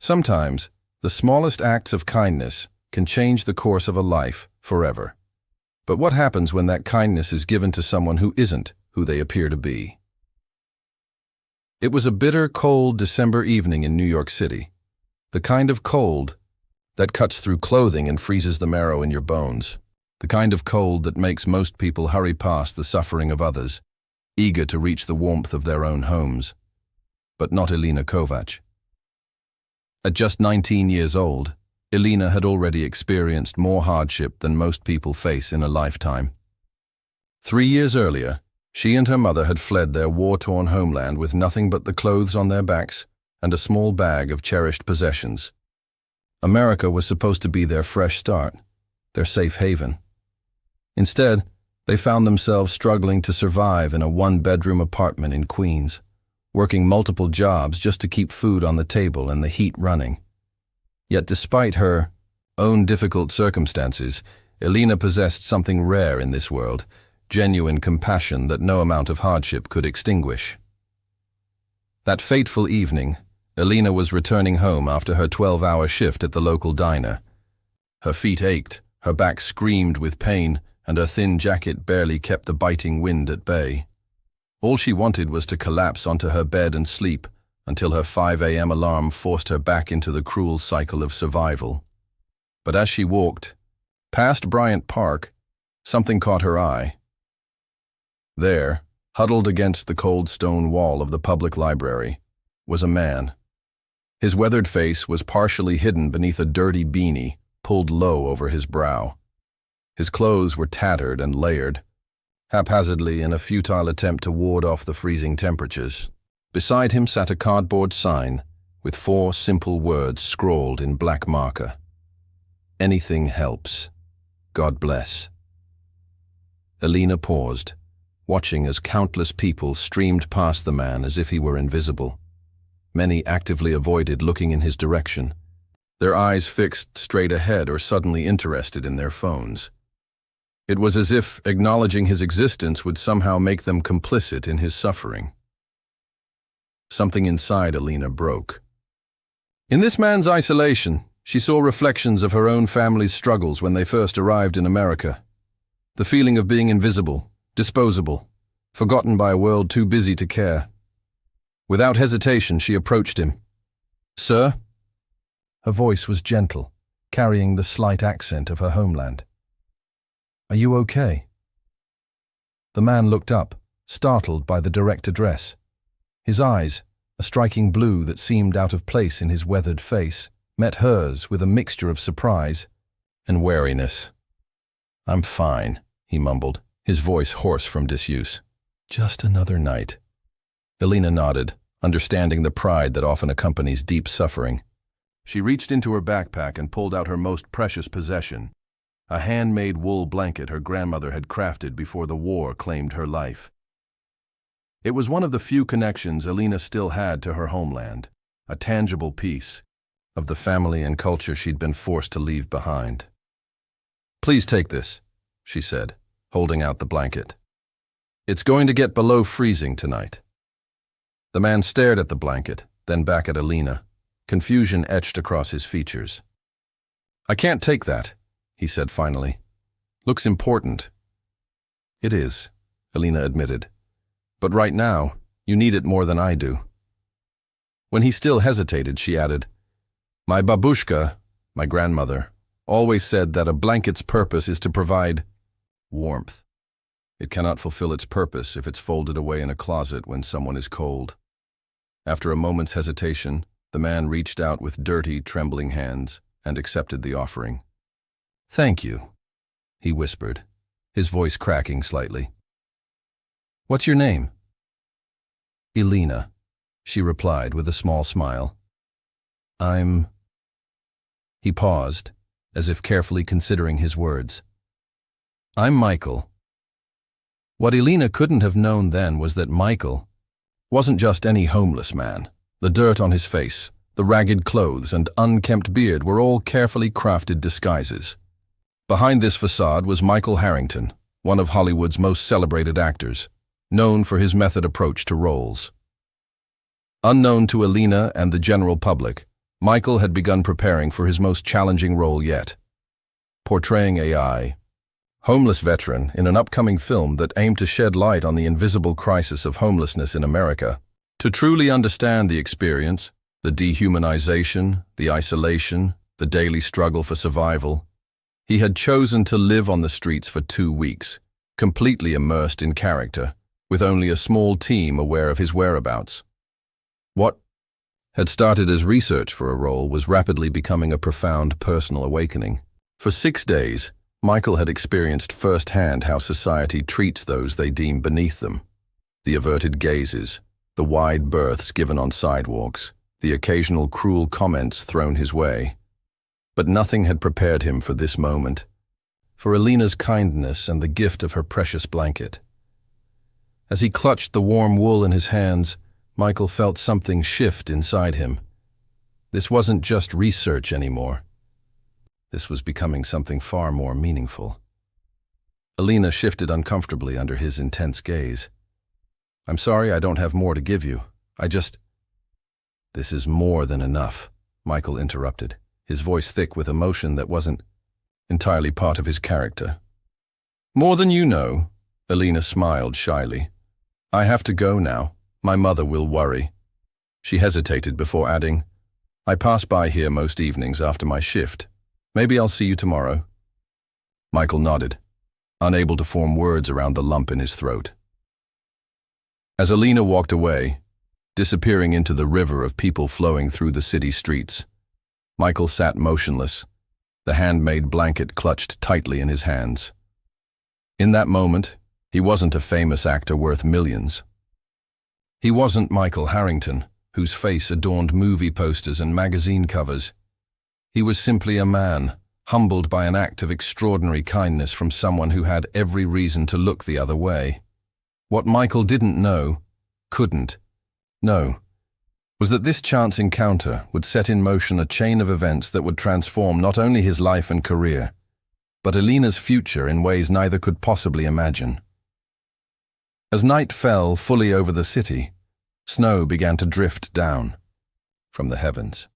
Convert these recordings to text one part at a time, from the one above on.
Sometimes, the smallest acts of kindness can change the course of a life forever. But what happens when that kindness is given to someone who isn't who they appear to be? It was a bitter, cold December evening in New York City. The kind of cold that cuts through clothing and freezes the marrow in your bones. The kind of cold that makes most people hurry past the suffering of others, eager to reach the warmth of their own homes. But not Elena Kovac. At just 19 years old, Elena had already experienced more hardship than most people face in a lifetime. 3 years earlier, she and her mother had fled their war-torn homeland with nothing but the clothes on their backs and a small bag of cherished possessions. America was supposed to be their fresh start, their safe haven. Instead, they found themselves struggling to survive in a one-bedroom apartment in Queens, working multiple jobs just to keep food on the table and the heat running. Yet despite her own difficult circumstances, Elena possessed something rare in this world, genuine compassion that no amount of hardship could extinguish. That fateful evening, Elena was returning home after her 12-hour shift at the local diner. Her feet ached, her back screamed with pain, and her thin jacket barely kept the biting wind at bay. All she wanted was to collapse onto her bed and sleep until her 5 a.m. alarm forced her back into the cruel cycle of survival. But as she walked past Bryant Park, something caught her eye. There, huddled against the cold stone wall of the public library, was a man. His weathered face was partially hidden beneath a dirty beanie pulled low over his brow. His clothes were tattered and layered, haphazardly in a futile attempt to ward off the freezing temperatures. Beside him sat a cardboard sign with 4 simple words scrawled in black marker. "Anything helps. God bless." Elena paused, watching as countless people streamed past the man as if he were invisible. Many actively avoided looking in his direction, their eyes fixed straight ahead or suddenly interested in their phones. It was as if acknowledging his existence would somehow make them complicit in his suffering. Something inside Elena broke. In this man's isolation, she saw reflections of her own family's struggles when they first arrived in America. The feeling of being invisible, disposable, forgotten by a world too busy to care. Without hesitation, she approached him. "Sir?" Her voice was gentle, carrying the slight accent of her homeland. "Are you okay?" The man looked up, startled by the direct address. His eyes, a striking blue that seemed out of place in his weathered face, met hers with a mixture of surprise and wariness. "I'm fine," he mumbled, his voice hoarse from disuse. "Just another night." Elena nodded, understanding the pride that often accompanies deep suffering. She reached into her backpack and pulled out her most precious possession, a handmade wool blanket her grandmother had crafted before the war claimed her life. It was one of the few connections Elena still had to her homeland, a tangible piece of the family and culture she'd been forced to leave behind. "Please take this," she said, holding out the blanket. "It's going to get below freezing tonight." The man stared at the blanket, then back at Elena, confusion etched across his features. "I can't take that," he said finally. "Looks important." "It is," Elena admitted. "But right now, you need it more than I do." When he still hesitated, she added, "My babushka, my grandmother, always said that a blanket's purpose is to provide warmth. It cannot fulfill its purpose if it's folded away in a closet when someone is cold." After a moment's hesitation, the man reached out with dirty, trembling hands and accepted the offering. "Thank you," he whispered, his voice cracking slightly. "What's your name?" "Elena," she replied with a small smile. He paused, as if carefully considering his words. "I'm Michael." What Elena couldn't have known then was that Michael wasn't just any homeless man. The dirt on his face, the ragged clothes, and unkempt beard were all carefully crafted disguises. Behind this facade was Michael Harrington, one of Hollywood's most celebrated actors, known for his method approach to roles. Unknown to Elena and the general public, Michael had begun preparing for his most challenging role yet, portraying a homeless veteran in an upcoming film that aimed to shed light on the invisible crisis of homelessness in America. To truly understand the experience, the dehumanization, the isolation, the daily struggle for survival, he had chosen to live on the streets for 2 weeks, completely immersed in character, with only a small team aware of his whereabouts. What had started as research for a role was rapidly becoming a profound personal awakening. For 6 days, Michael had experienced firsthand how society treats those they deem beneath them. The averted gazes, the wide berths given on sidewalks, the occasional cruel comments thrown his way. But nothing had prepared him for this moment, for Alina's kindness and the gift of her precious blanket. As he clutched the warm wool in his hands, Michael felt something shift inside him. This wasn't just research anymore. This was becoming something far more meaningful. Alina shifted uncomfortably under his intense gaze. "I'm sorry I don't have more to give you. This is more than enough," Michael interrupted, his voice thick with emotion that wasn't entirely part of his character. "More than you know," Alina smiled shyly. "I have to go now. My mother will worry." She hesitated before adding, "I pass by here most evenings after my shift. Maybe I'll see you tomorrow." Michael nodded, unable to form words around the lump in his throat. As Alina walked away, disappearing into the river of people flowing through the city streets, Michael sat motionless, the handmade blanket clutched tightly in his hands. In that moment, he wasn't a famous actor worth millions. He wasn't Michael Harrington, whose face adorned movie posters and magazine covers. He was simply a man, humbled by an act of extraordinary kindness from someone who had every reason to look the other way. What Michael didn't know, couldn't know, was that this chance encounter would set in motion a chain of events that would transform not only his life and career, but Alina's future in ways neither could possibly imagine. As night fell fully over the city, snow began to drift down from the heavens.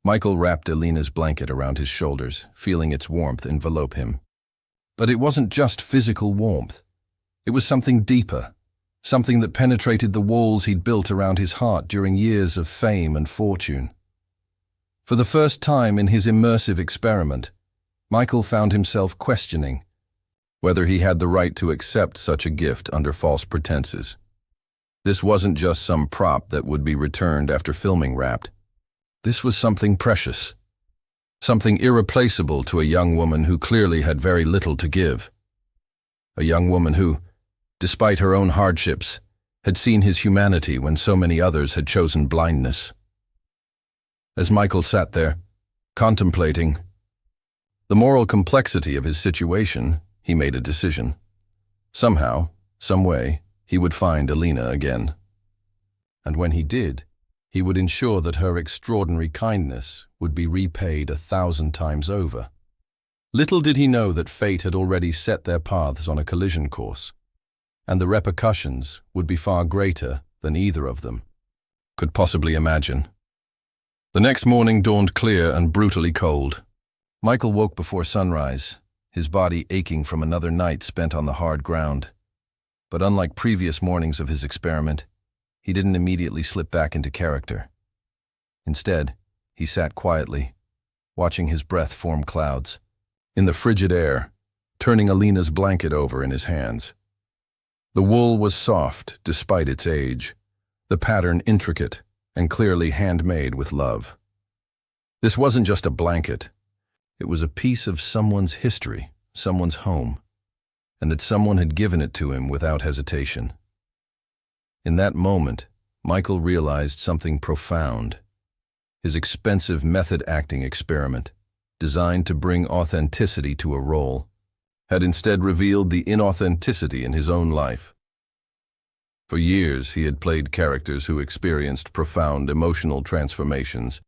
Michael wrapped Alina's blanket around his shoulders, feeling its warmth envelop him. But it wasn't just physical warmth. It was something deeper, something that penetrated the walls he'd built around his heart during years of fame and fortune. For the first time in his immersive experiment, Michael found himself questioning whether he had the right to accept such a gift under false pretenses. This wasn't just some prop that would be returned after filming wrapped. This was something precious, something irreplaceable to a young woman who clearly had very little to give. A young woman who, despite her own hardships, had seen his humanity when so many others had chosen blindness. As Michael sat there, contemplating the moral complexity of his situation, he made a decision. Somehow, some way, he would find Alina again. And when he did, he would ensure that her extraordinary kindness would be repaid 1,000 times over. Little did he know that fate had already set their paths on a collision course, and the repercussions would be far greater than either of them could possibly imagine. The next morning dawned clear and brutally cold. Michael woke before sunrise, his body aching from another night spent on the hard ground. But unlike previous mornings of his experiment, he didn't immediately slip back into character. Instead, he sat quietly, watching his breath form clouds in the frigid air, turning Alina's blanket over in his hands. The wool was soft despite its age, the pattern intricate and clearly handmade with love. This wasn't just a blanket. It was a piece of someone's history, someone's home, and that someone had given it to him without hesitation. In that moment, Michael realized something profound. His expensive method acting experiment, designed to bring authenticity to a role, had instead revealed the inauthenticity in his own life. For years, he had played characters who experienced profound emotional transformations,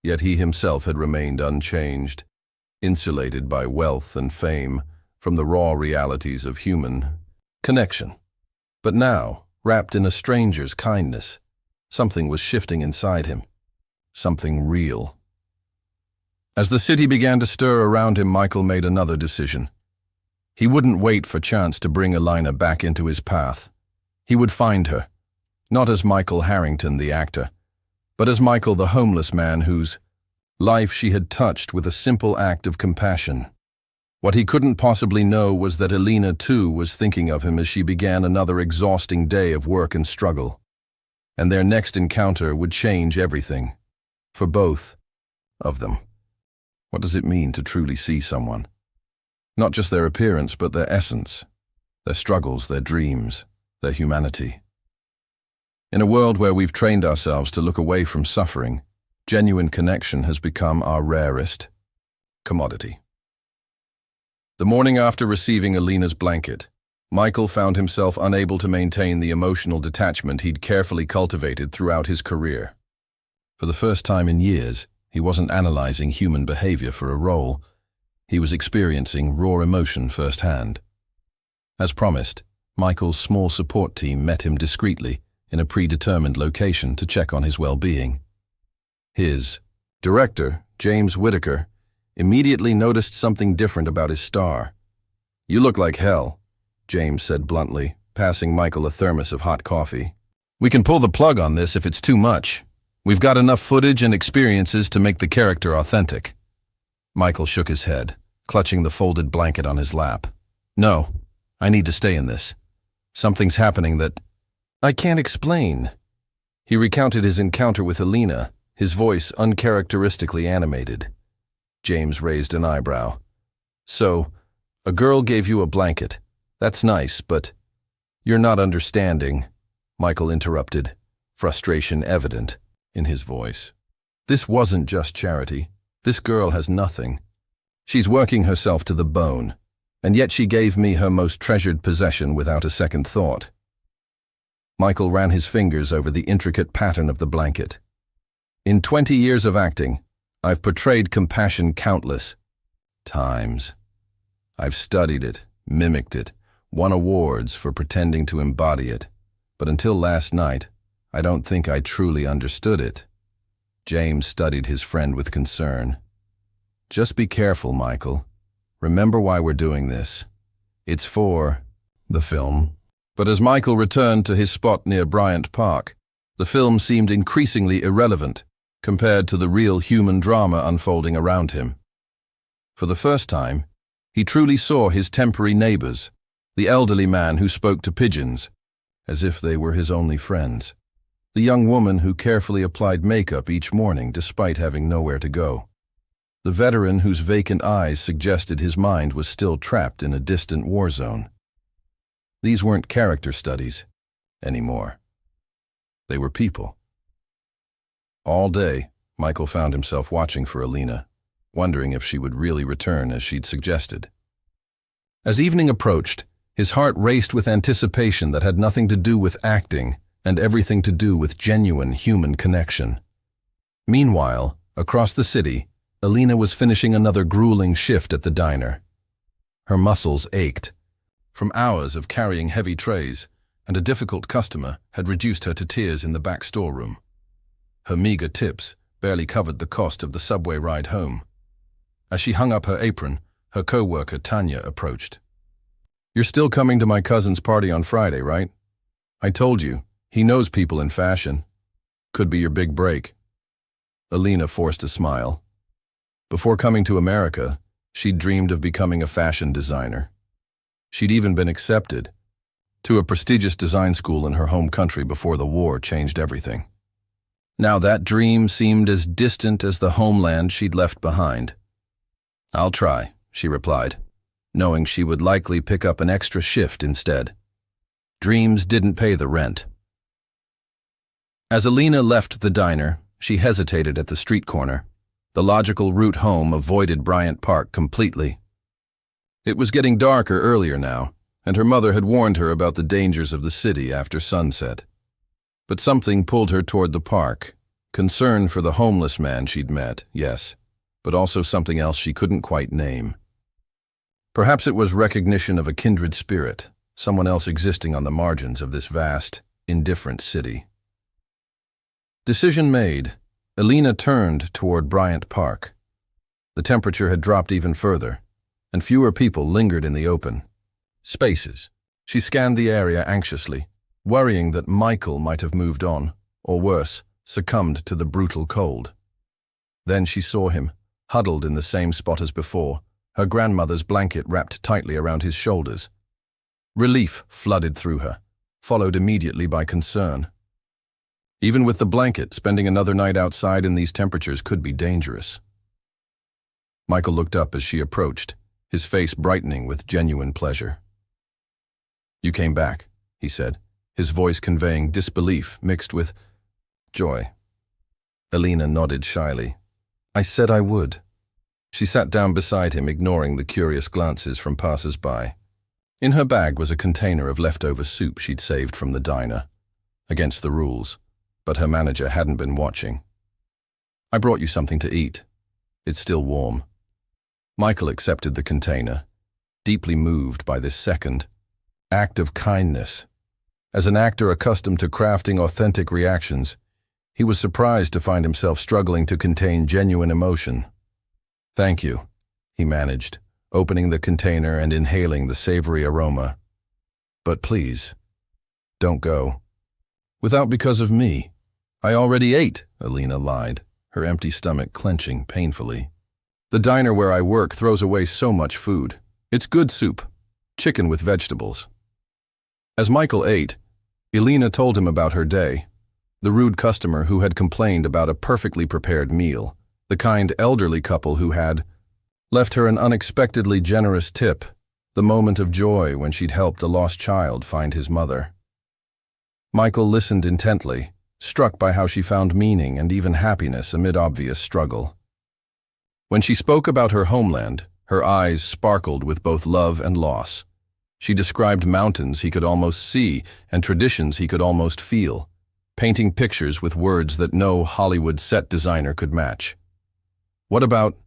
yet he himself had remained unchanged, insulated by wealth and fame from the raw realities of human connection. But now, wrapped in a stranger's kindness, something was shifting inside him. something real. As the city began to stir around him, Michael made another decision. He wouldn't wait for chance to bring Alina back into his path. He would find her, not as Michael Harrington, the actor, but as Michael, the homeless man whose life she had touched with a simple act of compassion. What he couldn't possibly know was that Alina, too, was thinking of him as she began another exhausting day of work and struggle. And their next encounter would change everything, for both of them. What does it mean to truly see someone? Not just their appearance, but their essence, their struggles, their dreams, their humanity. In a world where we've trained ourselves to look away from suffering, genuine connection has become our rarest commodity. The morning after receiving Alina's blanket, Michael found himself unable to maintain the emotional detachment he'd carefully cultivated throughout his career. For the first time in years, he wasn't analyzing human behavior for a role. He was experiencing raw emotion firsthand. As promised, Michael's small support team met him discreetly in a predetermined location to check on his well-being. His director, James Whitaker, immediately noticed something different about his star. "You look like hell," James said bluntly, passing Michael a thermos of hot coffee. "We can pull the plug on this if it's too much. We've got enough footage and experiences to make the character authentic." Michael shook his head, clutching the folded blanket on his lap. "No, I need to stay in this. Something's happening that I can't explain." He recounted his encounter with Alina, his voice uncharacteristically animated. James raised an eyebrow. "So, a girl gave you a blanket. That's nice, but you're not understanding," Michael interrupted, frustration evident in his voice. "This wasn't just charity. This girl has nothing. She's working herself to the bone, and yet she gave me her most treasured possession without a second thought." Michael ran his fingers over the intricate pattern of the blanket. "In 20 years of acting, I've portrayed compassion countless times. I've studied it, mimicked it, won awards for pretending to embody it, but until last night, I don't think I truly understood it." James studied his friend with concern. "Just be careful, Michael. Remember why we're doing this. It's for the film." But as Michael returned to his spot near Bryant Park, the film seemed increasingly irrelevant compared to the real human drama unfolding around him. For the first time, he truly saw his temporary neighbors, the elderly man who spoke to pigeons, as if they were his only friends, the young woman who carefully applied makeup each morning despite having nowhere to go, the veteran whose vacant eyes suggested his mind was still trapped in a distant war zone. These weren't character studies anymore. They were people. All day, Michael found himself watching for Alina, wondering if she would really return as she'd suggested. As evening approached, his heart raced with anticipation that had nothing to do with acting and everything to do with genuine human connection. Meanwhile, across the city, Alina was finishing another grueling shift at the diner. Her muscles ached from hours of carrying heavy trays, and a difficult customer had reduced her to tears in the back storeroom. Her meager tips barely covered the cost of the subway ride home. As she hung up her apron, her co-worker Tanya approached. "You're still coming to my cousin's party on Friday, right? I told you, he knows people in fashion. Could be your big break." Alina forced a smile. Before coming to America, she'd dreamed of becoming a fashion designer. She'd even been accepted to a prestigious design school in her home country before the war changed everything. Now that dream seemed as distant as the homeland she'd left behind. "I'll try," she replied, knowing she would likely pick up an extra shift instead. Dreams didn't pay the rent. As Alina left the diner, she hesitated at the street corner. The logical route home avoided Bryant Park completely. It was getting darker earlier now, and her mother had warned her about the dangers of the city after sunset. But something pulled her toward the park, concern for the homeless man she'd met, yes, but also something else she couldn't quite name. Perhaps it was recognition of a kindred spirit, someone else existing on the margins of this vast, indifferent city. Decision made, Alina turned toward Bryant Park. The temperature had dropped even further, and fewer people lingered in the open spaces. She scanned the area anxiously, worrying that Michael might have moved on, or worse, succumbed to the brutal cold. Then she saw him, huddled in the same spot as before, her grandmother's blanket wrapped tightly around his shoulders. Relief flooded through her, followed immediately by concern. Even with the blanket, spending another night outside in these temperatures could be dangerous. Michael looked up as she approached, his face brightening with genuine pleasure. "You came back," he said, his voice conveying disbelief mixed with joy. Alina nodded shyly. "I said I would." She sat down beside him, ignoring the curious glances from passers-by. In her bag was a container of leftover soup she'd saved from the diner. Against the rules, but her manager hadn't been watching. "I brought you something to eat. It's still warm." Michael accepted the container, deeply moved by this second act of kindness. As an actor accustomed to crafting authentic reactions, he was surprised to find himself struggling to contain genuine emotion. "Thank you," he managed, opening the container and inhaling the savory aroma. "But please, don't go." "Without because of me. I already ate," Alina lied, her empty stomach clenching painfully. "The diner where I work throws away so much food. It's good soup, chicken with vegetables." As Michael ate, Alina told him about her day, the rude customer who had complained about a perfectly prepared meal, the kind elderly couple who had left her an unexpectedly generous tip, the moment of joy when she'd helped a lost child find his mother. Michael listened intently, struck by how she found meaning and even happiness amid obvious struggle. When she spoke about her homeland, her eyes sparkled with both love and loss. She described mountains he could almost see and traditions he could almost feel, painting pictures with words that no Hollywood set designer could match. "What about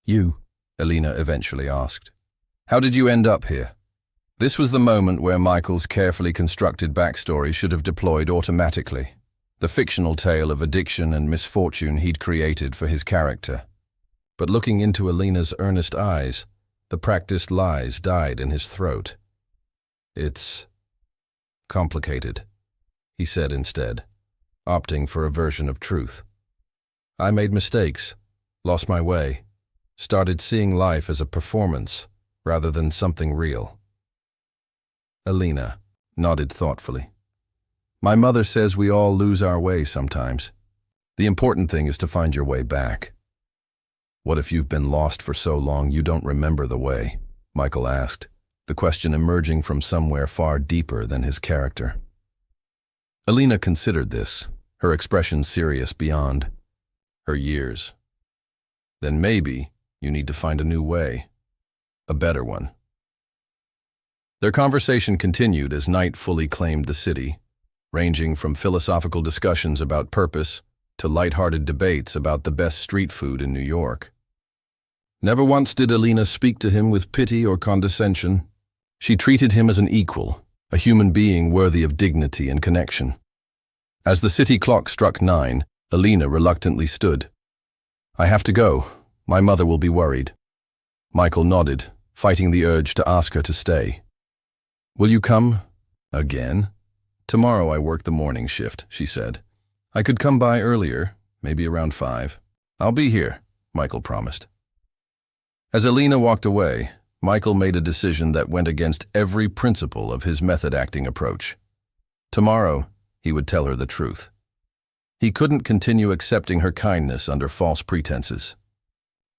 you?" Alina eventually asked. "How did you end up here?" This was the moment where Michael's carefully constructed backstory should have deployed automatically, the fictional tale of addiction and misfortune he'd created for his character. But looking into Alina's earnest eyes, the practiced lies died in his throat. "It's complicated," he said instead, opting for a version of truth. "I made mistakes, lost my way, started seeing life as a performance rather than something real." Alina nodded thoughtfully. "My mother says we all lose our way sometimes. The important thing is to find your way back." "What if you've been lost for so long you don't remember the way?" Michael asked, the question emerging from somewhere far deeper than his character. Alina considered this, her expression serious beyond her years. "Then maybe you need to find a new way, a better one." Their conversation continued as night fully claimed the city, ranging from philosophical discussions about purpose to light-hearted debates about the best street food in New York. Never once did Alina speak to him with pity or condescension. She treated him as an equal, a human being worthy of dignity and connection. As the city clock struck 9, Alina reluctantly stood. "I have to go. My mother will be worried." Michael nodded, fighting the urge to ask her to stay. "Will you come again?" "Tomorrow I work the morning shift," she said. "I could come by earlier, maybe around 5. "I'll be here," Michael promised. As Alina walked away, Michael made a decision that went against every principle of his method-acting approach. Tomorrow, he would tell her the truth. He couldn't continue accepting her kindness under false pretenses.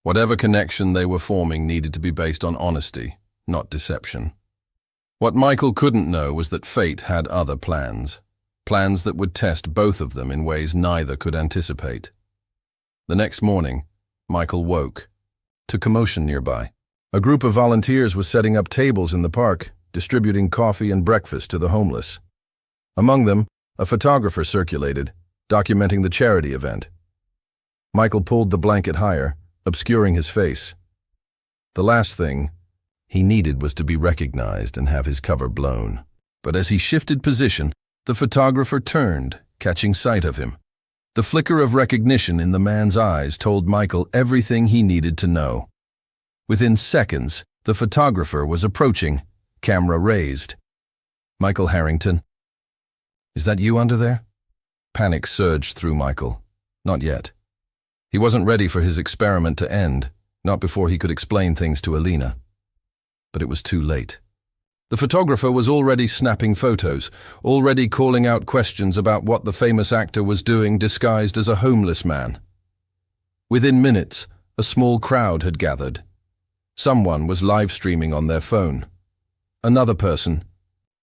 Whatever connection they were forming needed to be based on honesty, not deception. What Michael couldn't know was that fate had other plans that would test both of them in ways neither could anticipate. The next morning, Michael woke to commotion nearby. A group of volunteers was setting up tables in the park, distributing coffee and breakfast to the homeless. Among them, a photographer circulated, documenting the charity event. Michael pulled the blanket higher, obscuring his face. The last thing he needed was to be recognized and have his cover blown. But as he shifted position, the photographer turned, catching sight of him. The flicker of recognition in the man's eyes told Michael everything he needed to know. Within seconds, the photographer was approaching, camera raised. "Michael Harrington. Is that you under there?" Panic surged through Michael. Not yet. He wasn't ready for his experiment to end, not before he could explain things to Alina. But it was too late. The photographer was already snapping photos, already calling out questions about what the famous actor was doing disguised as a homeless man. Within minutes, a small crowd had gathered. Someone was live streaming on their phone. Another person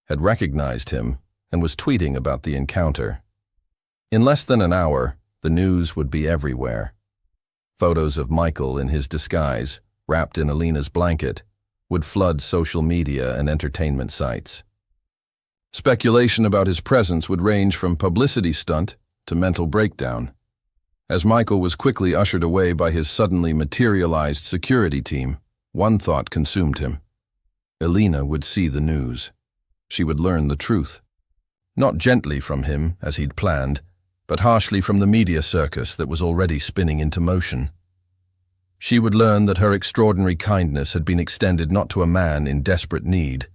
had recognized him and was tweeting about the encounter. In less than an hour, the news would be everywhere. Photos of Michael in his disguise, wrapped in Alina's blanket, would flood social media and entertainment sites. Speculation about his presence would range from publicity stunt to mental breakdown. As Michael was quickly ushered away by his suddenly materialized security team, one thought consumed him. Alina would see the news. She would learn the truth. Not gently from him, as he'd planned, but harshly from the media circus that was already spinning into motion. She would learn that her extraordinary kindness had been extended not to a man in desperate need,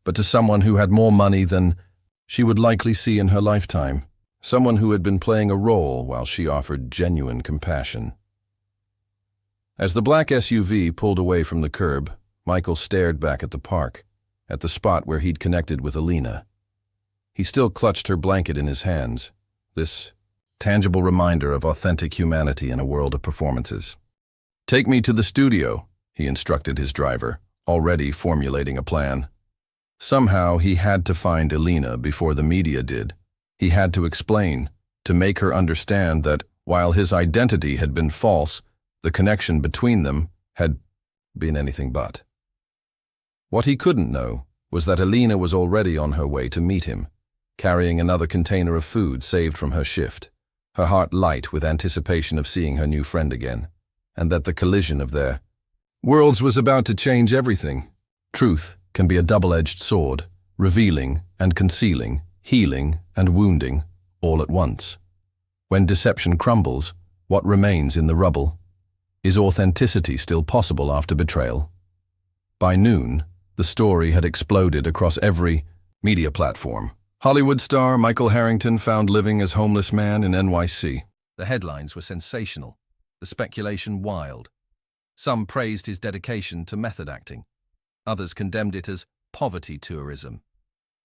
but to someone who had more money than she would likely see in her lifetime, someone who had been playing a role while she offered genuine compassion. As the black SUV pulled away from the curb, Michael stared back at the park, at the spot where he'd connected with Alina. He still clutched her blanket in his hands, this tangible reminder of authentic humanity in a world of performances. "Take me to the studio," he instructed his driver, already formulating a plan. Somehow he had to find Alina before the media did. He had to explain, to make her understand that, while his identity had been false, the connection between them had been anything but. What he couldn't know was that Alina was already on her way to meet him, carrying another container of food saved from her shift, her heart light with anticipation of seeing her new friend again, and that the collision of their worlds was about to change everything. Truth can be a double-edged sword, revealing and concealing, healing and wounding, all at once. When deception crumbles, what remains in the rubble? Is authenticity still possible after betrayal? By noon, the story had exploded across every media platform. Hollywood star Michael Harrington found living as homeless man in NYC. The headlines were sensational, the speculation wild. Some praised his dedication to method acting. Others condemned it as poverty tourism.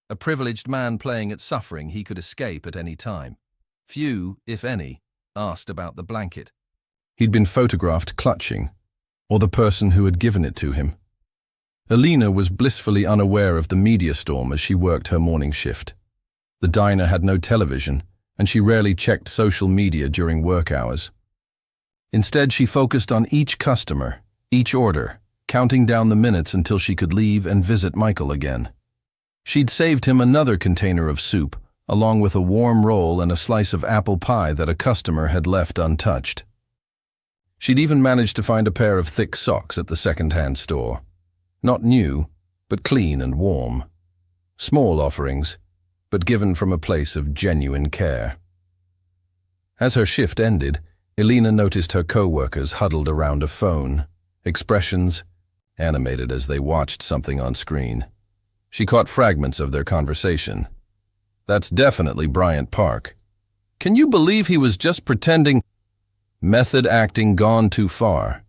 A privileged man playing at suffering he could escape at any time. Few, if any, asked about the blanket he'd been photographed clutching, or the person who had given it to him. Alina was blissfully unaware of the media storm as she worked her morning shift. The diner had no television, and she rarely checked social media during work hours. Instead, she focused on each customer, each order, counting down the minutes until she could leave and visit Michael again. She'd saved him another container of soup, along with a warm roll and a slice of apple pie that a customer had left untouched. She'd even managed to find a pair of thick socks at the second-hand store. Not new, but clean and warm. Small offerings, but given from a place of genuine care. As her shift ended, Alina noticed her co-workers huddled around a phone, expressions animated as they watched something on screen. She caught fragments of their conversation. "That's definitely Bryant Park. Can you believe he was just pretending?" Method acting gone too far.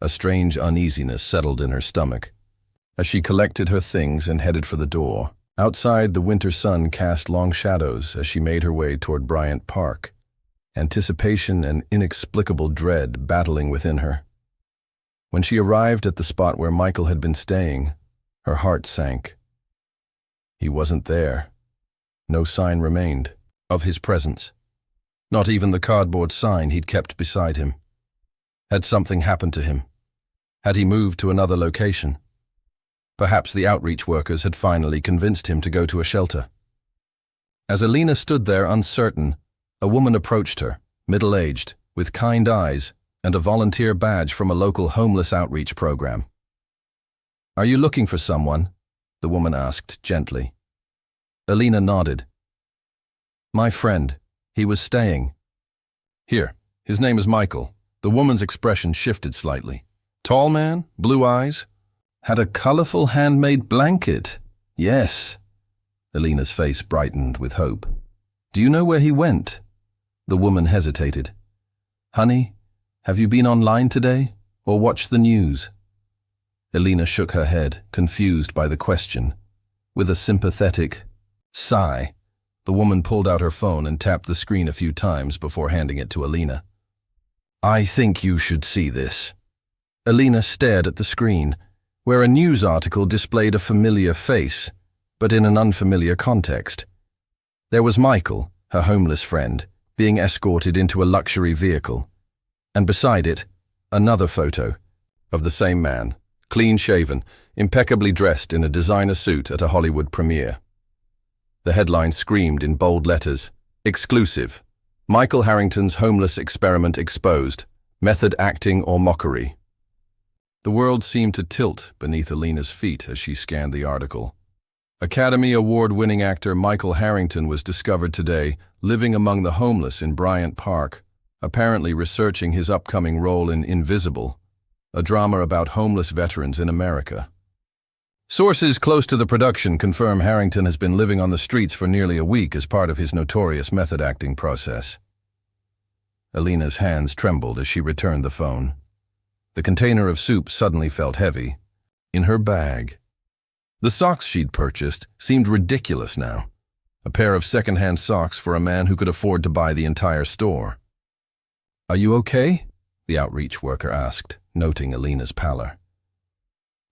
A strange uneasiness settled in her stomach. As she collected her things and headed for the door, outside the winter sun cast long shadows as she made her way toward Bryant Park, anticipation and inexplicable dread battling within her. When she arrived at the spot where Michael had been staying, her heart sank. He wasn't there. No sign remained of his presence. Not even the cardboard sign he'd kept beside him. Had something happened to him? Had he moved to another location? Perhaps the outreach workers had finally convinced him to go to a shelter. As Alina stood there uncertain, a woman approached her, middle-aged, with kind eyes and a volunteer badge from a local homeless outreach program. "Are you looking for someone?" the woman asked gently. Alina nodded. "My friend. He was staying," Here, his name is Michael. The woman's expression shifted slightly. Tall man, blue eyes, had a colorful handmade blanket. Yes. Alina's face brightened with hope. Do you know where he went? The woman hesitated. Honey, have you been online today or watched the news? Alina shook her head, confused by the question. With a sympathetic sigh, the woman pulled out her phone and tapped the screen a few times before handing it to Alina. I think you should see this. Alina stared at the screen, where a news article displayed a familiar face, but in an unfamiliar context. There was Michael, her homeless friend, being escorted into a luxury vehicle, and beside it, another photo of the same man, clean-shaven, impeccably dressed in a designer suit at a Hollywood premiere. The headline screamed in bold letters, "Exclusive. Michael Harrington's homeless experiment exposed. Method acting or mockery." The world seemed to tilt beneath Alina's feet as she scanned the article. Academy Award-winning actor Michael Harrington was discovered today living among the homeless in Bryant Park, apparently researching his upcoming role in Invisible, a drama about homeless veterans in America. Sources close to the production confirm Harrington has been living on the streets for nearly a week as part of his notorious method acting process. Alina's hands trembled as she returned the phone. The container of soup suddenly felt heavy. In her bag. The socks she'd purchased seemed ridiculous now. A pair of second-hand socks for a man who could afford to buy the entire store. Are you okay? The outreach worker asked, noting Alina's pallor.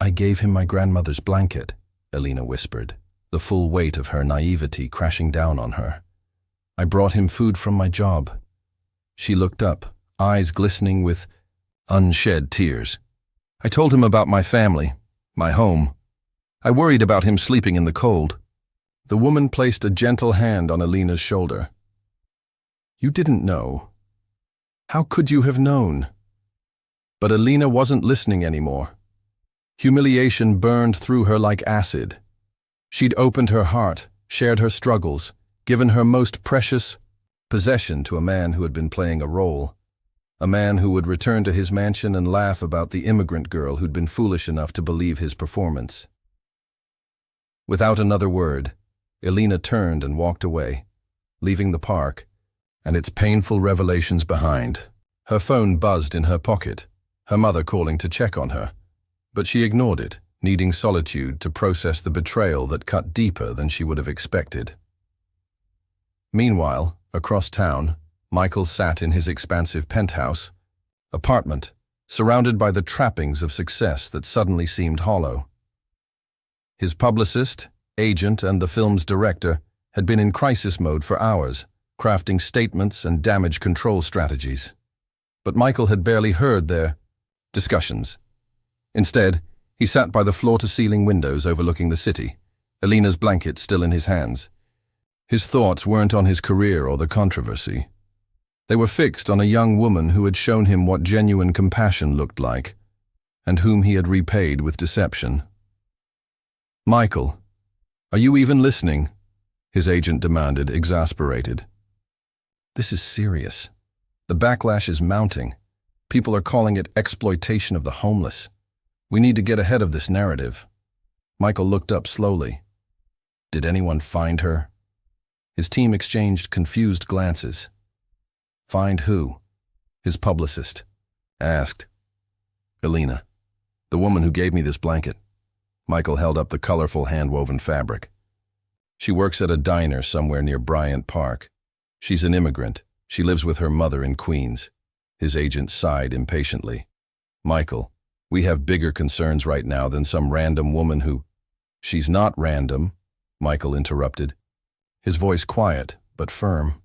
I gave him my grandmother's blanket, Alina whispered, the full weight of her naivety crashing down on her. I brought him food from my job. She looked up, eyes glistening with unshed tears. I told him about my family, my home. I worried about him sleeping in the cold. The woman placed a gentle hand on Alina's shoulder. You didn't know. How could you have known? But Alina wasn't listening anymore. Humiliation burned through her like acid. She'd opened her heart, shared her struggles, given her most precious possession to a man who had been playing a role. A man who would return to his mansion and laugh about the immigrant girl who'd been foolish enough to believe his performance. Without another word, Alina turned and walked away, leaving the park and its painful revelations behind. Her phone buzzed in her pocket, her mother calling to check on her, but she ignored it, needing solitude to process the betrayal that cut deeper than she would have expected. Meanwhile, across town, Michael sat in his expansive penthouse apartment, surrounded by the trappings of success that suddenly seemed hollow. His publicist, agent, and the film's director had been in crisis mode for hours, crafting statements and damage control strategies. But Michael had barely heard their discussions. Instead, he sat by the floor-to-ceiling windows overlooking the city, Alina's blanket still in his hands. His thoughts weren't on his career or the controversy. They were fixed on a young woman who had shown him what genuine compassion looked like, and whom he had repaid with deception. Michael, are you even listening? His agent demanded, exasperated. This is serious. The backlash is mounting. People are calling it exploitation of the homeless. We need to get ahead of this narrative. Michael looked up slowly. Did anyone find her? His team exchanged confused glances. Find who? His publicist asked. Alina, the woman who gave me this blanket. Michael held up the colorful hand-woven fabric. She works at a diner somewhere near Bryant Park. She's an immigrant. She lives with her mother in Queens. His agent sighed impatiently. Michael, we have bigger concerns right now than some random woman who... She's not random, Michael interrupted, his voice quiet but firm.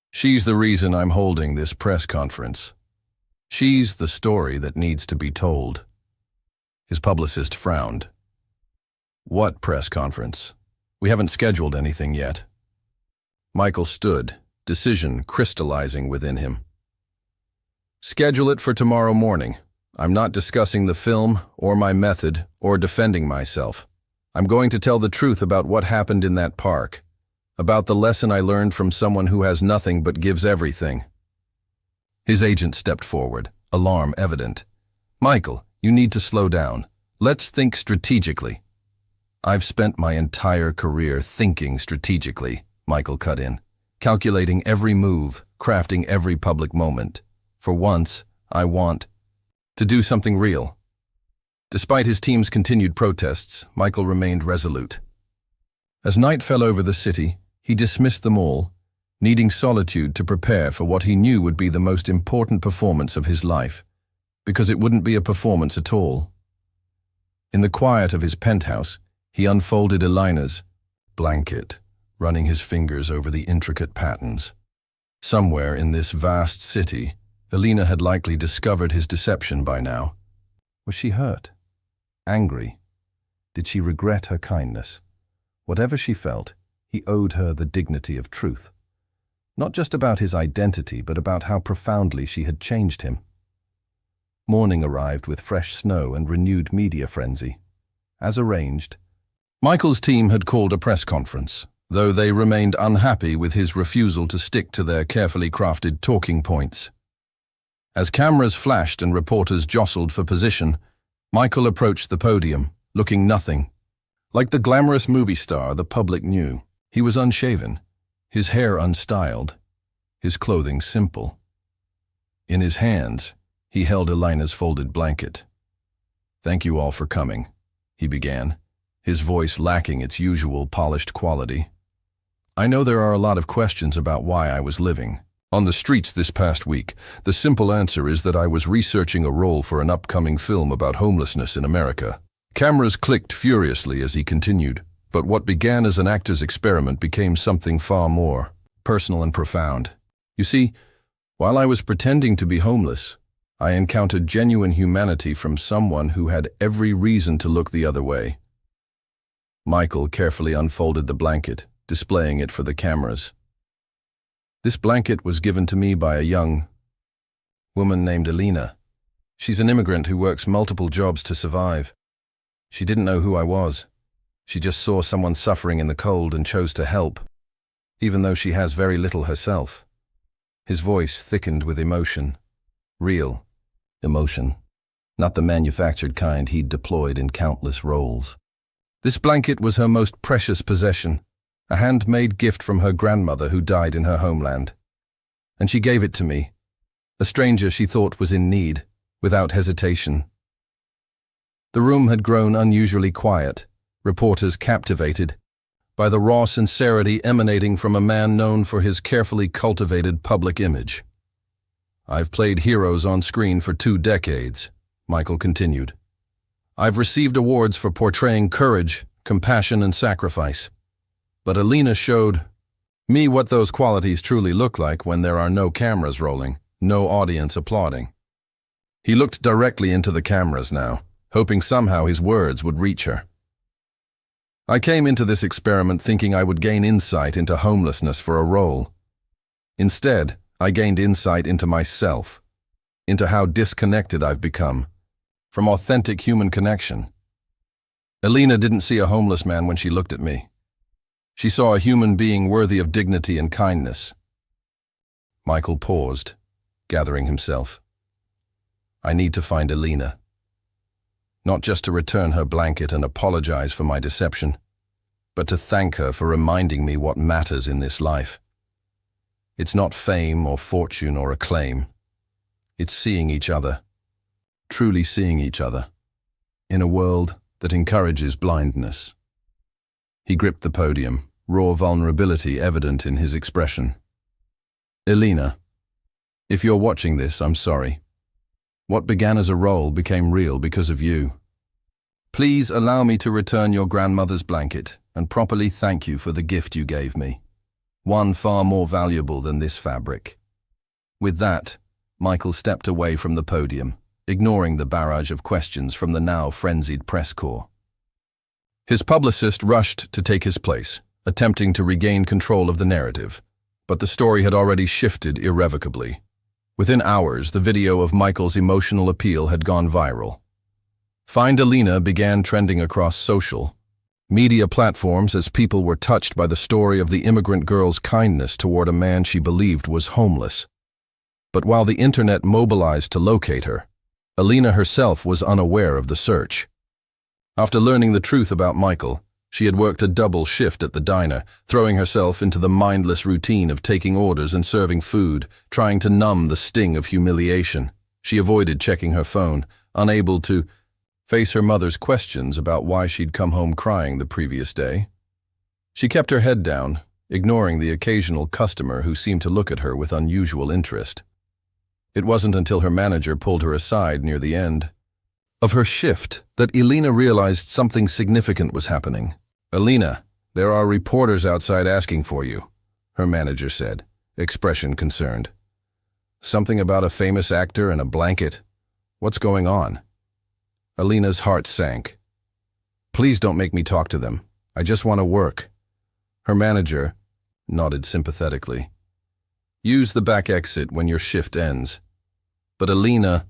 She's the reason I'm holding this press conference. She's the story that needs to be told. His publicist frowned. What press conference? We haven't scheduled anything yet. Michael stood, decision crystallizing within him. Schedule it for tomorrow morning. I'm not discussing the film or my method or defending myself. I'm going to tell the truth about what happened in that park, about the lesson I learned from someone who has nothing but gives everything. His agent stepped forward, alarm evident. "Michael, you need to slow down. Let's think strategically." "I've spent my entire career thinking strategically," Michael cut in, "calculating every move, crafting every public moment. For once, I want to do something real." Despite his team's continued protests, Michael remained resolute. As night fell over the city, he dismissed them all, needing solitude to prepare for what he knew would be the most important performance of his life, because it wouldn't be a performance at all. In the quiet of his penthouse, he unfolded Elena's blanket, running his fingers over the intricate patterns. Somewhere in this vast city, Elena had likely discovered his deception by now. Was she hurt? Angry? Did she regret her kindness? Whatever she felt, he owed her the dignity of truth. Not just about his identity, but about how profoundly she had changed him. Morning arrived with fresh snow and renewed media frenzy. As arranged, Michael's team had called a press conference, though they remained unhappy with his refusal to stick to their carefully crafted talking points. As cameras flashed and reporters jostled for position, Michael approached the podium, looking nothing. Like the glamorous movie star the public knew, he was unshaven, his hair unstyled, his clothing simple. In his hands, he held Elena's folded blanket. "Thank you all for coming," he began, his voice lacking its usual polished quality. "I know there are a lot of questions about why I was living on the streets this past week. The simple answer is that I was researching a role for an upcoming film about homelessness in America." Cameras clicked furiously as he continued, but what began as an actor's experiment became something far more personal and profound. "You see, while I was pretending to be homeless, I encountered genuine humanity from someone who had every reason to look the other way." Michael carefully unfolded the blanket, displaying it for the cameras. "This blanket was given to me by a young woman named Elena. She's an immigrant who works multiple jobs to survive. She didn't know who I was. She just saw someone suffering in the cold and chose to help, even though she has very little herself." His voice thickened with emotion. Real emotion, not the manufactured kind he'd deployed in countless roles. This blanket was her most precious possession, a handmade gift from her grandmother who died in her homeland. And she gave it to me, a stranger she thought was in need, without hesitation. The room had grown unusually quiet, reporters captivated by the raw sincerity emanating from a man known for his carefully cultivated public image. "I've played heroes on screen for 2 decades, Michael continued. "I've received awards for portraying courage, compassion, and sacrifice. But Elena showed me what those qualities truly look like when there are no cameras rolling, no audience applauding." He looked directly into the cameras now, hoping somehow his words would reach her. "I came into this experiment thinking I would gain insight into homelessness for a role. Instead, I gained insight into myself, into how disconnected I've become from authentic human connection. Elena didn't see a homeless man when she looked at me. She saw a human being worthy of dignity and kindness." Michael paused, gathering himself. "I need to find Elena. Not just to return her blanket and apologize for my deception, but to thank her for reminding me what matters in this life. It's not fame or fortune or acclaim. It's seeing each other, truly seeing each other, in a world that encourages blindness." He gripped the podium, raw vulnerability evident in his expression. "Elena, if you're watching this, I'm sorry. What began as a role became real because of you. Please allow me to return your grandmother's blanket and properly thank you for the gift you gave me. One far more valuable than this fabric." With that, Michael stepped away from the podium, ignoring the barrage of questions from the now frenzied press corps. His publicist rushed to take his place, attempting to regain control of the narrative, but the story had already shifted irrevocably. Within hours, the video of Michael's emotional appeal had gone viral. Find Elena began trending across social media platforms as people were touched by the story of the immigrant girl's kindness toward a man she believed was homeless. But while the internet mobilized to locate her, Alina herself was unaware of the search. After learning the truth about Michael, she had worked a double shift at the diner, throwing herself into the mindless routine of taking orders and serving food, trying to numb the sting of humiliation. She avoided checking her phone, unable to face her mother's questions about why she'd come home crying the previous day. She kept her head down, ignoring the occasional customer who seemed to look at her with unusual interest. It wasn't until her manager pulled her aside near the end of her shift that Alina realized something significant was happening. "Alina, there are reporters outside asking for you," her manager said, expression concerned. "Something about a famous actor and a blanket. What's going on?" Alina's heart sank. "Please don't make me talk to them. I just want to work." Her manager nodded sympathetically. "Use the back exit when your shift ends." "But Alina,"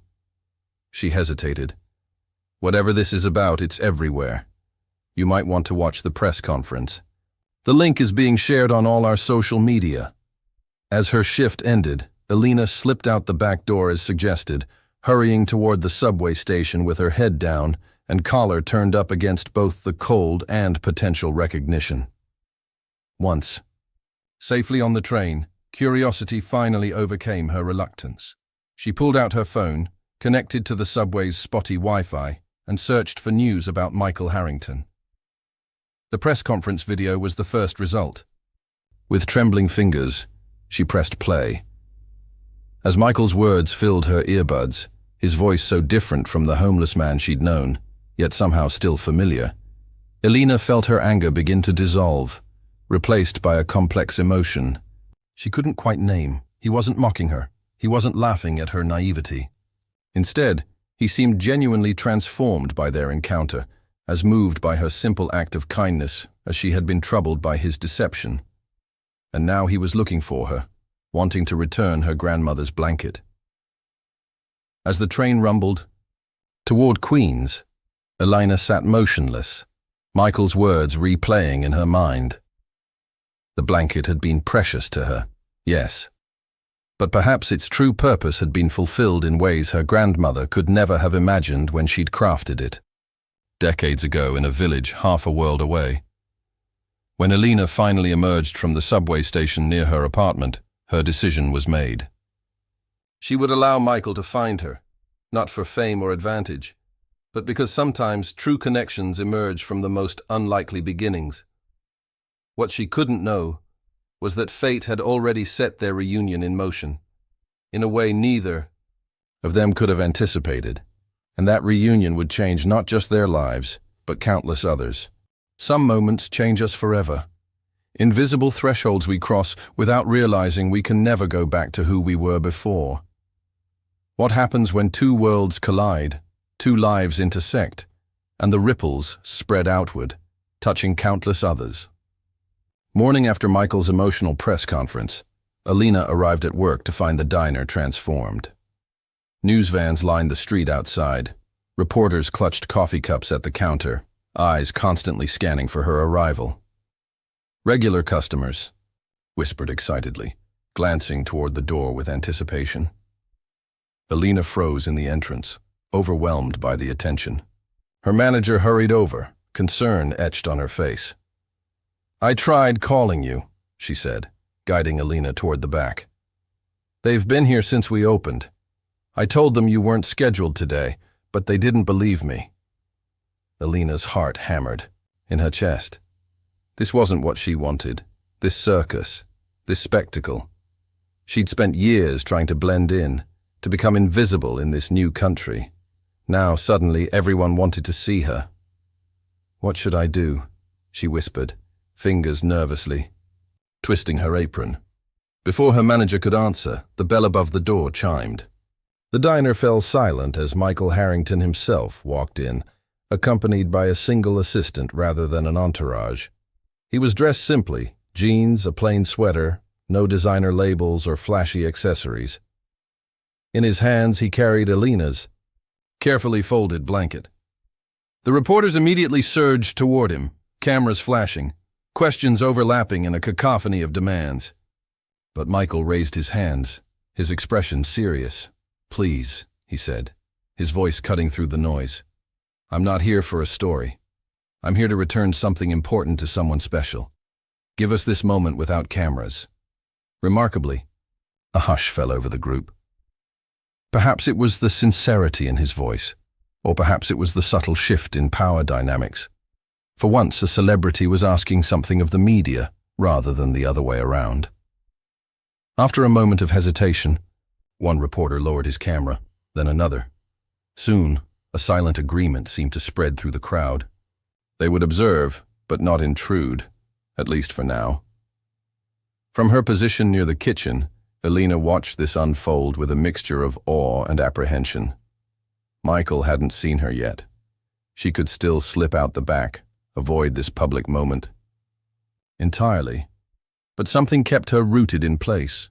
she hesitated. "Whatever this is about, it's everywhere. You might want to watch the press conference. The link is being shared on all our social media." As her shift ended, Alina slipped out the back door as suggested, hurrying toward the subway station with her head down and collar turned up against both the cold and potential recognition. Once safely on the train, curiosity finally overcame her reluctance. She pulled out her phone, connected to the subway's spotty Wi-Fi, and searched for news about Michael Harrington. The press conference video was the first result. With trembling fingers, she pressed play. As Michael's words filled her earbuds, his voice so different from the homeless man she'd known, yet somehow still familiar, Alina felt her anger begin to dissolve, replaced by a complex emotion she couldn't quite name. He wasn't mocking her. He wasn't laughing at her naivety. Instead, he seemed genuinely transformed by their encounter, as moved by her simple act of kindness as she had been troubled by his deception. And now he was looking for her, wanting to return her grandmother's blanket. As the train rumbled toward Queens, Alina sat motionless, Michael's words replaying in her mind. The blanket had been precious to her, yes, but perhaps its true purpose had been fulfilled in ways her grandmother could never have imagined when she'd crafted it, decades ago in a village half a world away. When Alina finally emerged from the subway station near her apartment, her decision was made. She would allow Michael to find her, not for fame or advantage, but because sometimes true connections emerge from the most unlikely beginnings. What she couldn't know was that fate had already set their reunion in motion, in a way neither of them could have anticipated, and that reunion would change not just their lives, but countless others. Some moments change us forever. Invisible thresholds we cross without realizing we can never go back to who we were before. What happens when two worlds collide, two lives intersect, and the ripples spread outward, touching countless others? Morning after Michael's emotional press conference, Alina arrived at work to find the diner transformed. News vans lined the street outside. Reporters clutched coffee cups at the counter, eyes constantly scanning for her arrival. "Regular customers," whispered excitedly, glancing toward the door with anticipation. Alina froze in the entrance, overwhelmed by the attention. Her manager hurried over, concern etched on her face. "I tried calling you," she said, guiding Alina toward the back. "They've been here since we opened. I told them you weren't scheduled today, but they didn't believe me." Alina's heart hammered in her chest. This wasn't what she wanted, this circus, this spectacle. She'd spent years trying to blend in, to become invisible in this new country. Now, suddenly, everyone wanted to see her. "What should I do?" she whispered, fingers nervously twisting her apron. Before her manager could answer, the bell above the door chimed. The diner fell silent as Michael Harrington himself walked in, accompanied by a single assistant rather than an entourage. He was dressed simply, jeans, a plain sweater, no designer labels or flashy accessories. In his hands he carried Alina's carefully folded blanket. The reporters immediately surged toward him, cameras flashing, questions overlapping in a cacophony of demands. But Michael raised his hands, his expression serious. "Please," he said, his voice cutting through the noise. "I'm not here for a story. I'm here to return something important to someone special. Give us this moment without cameras." Remarkably, a hush fell over the group. Perhaps it was the sincerity in his voice, or perhaps it was the subtle shift in power dynamics. For once, a celebrity was asking something of the media rather than the other way around. After a moment of hesitation, one reporter lowered his camera, then another. Soon, a silent agreement seemed to spread through the crowd. They would observe, but not intrude, at least for now. From her position near the kitchen, Elena watched this unfold with a mixture of awe and apprehension. Michael hadn't seen her yet. She could still slip out the back, avoid this public moment. Entirely. But something kept her rooted in place.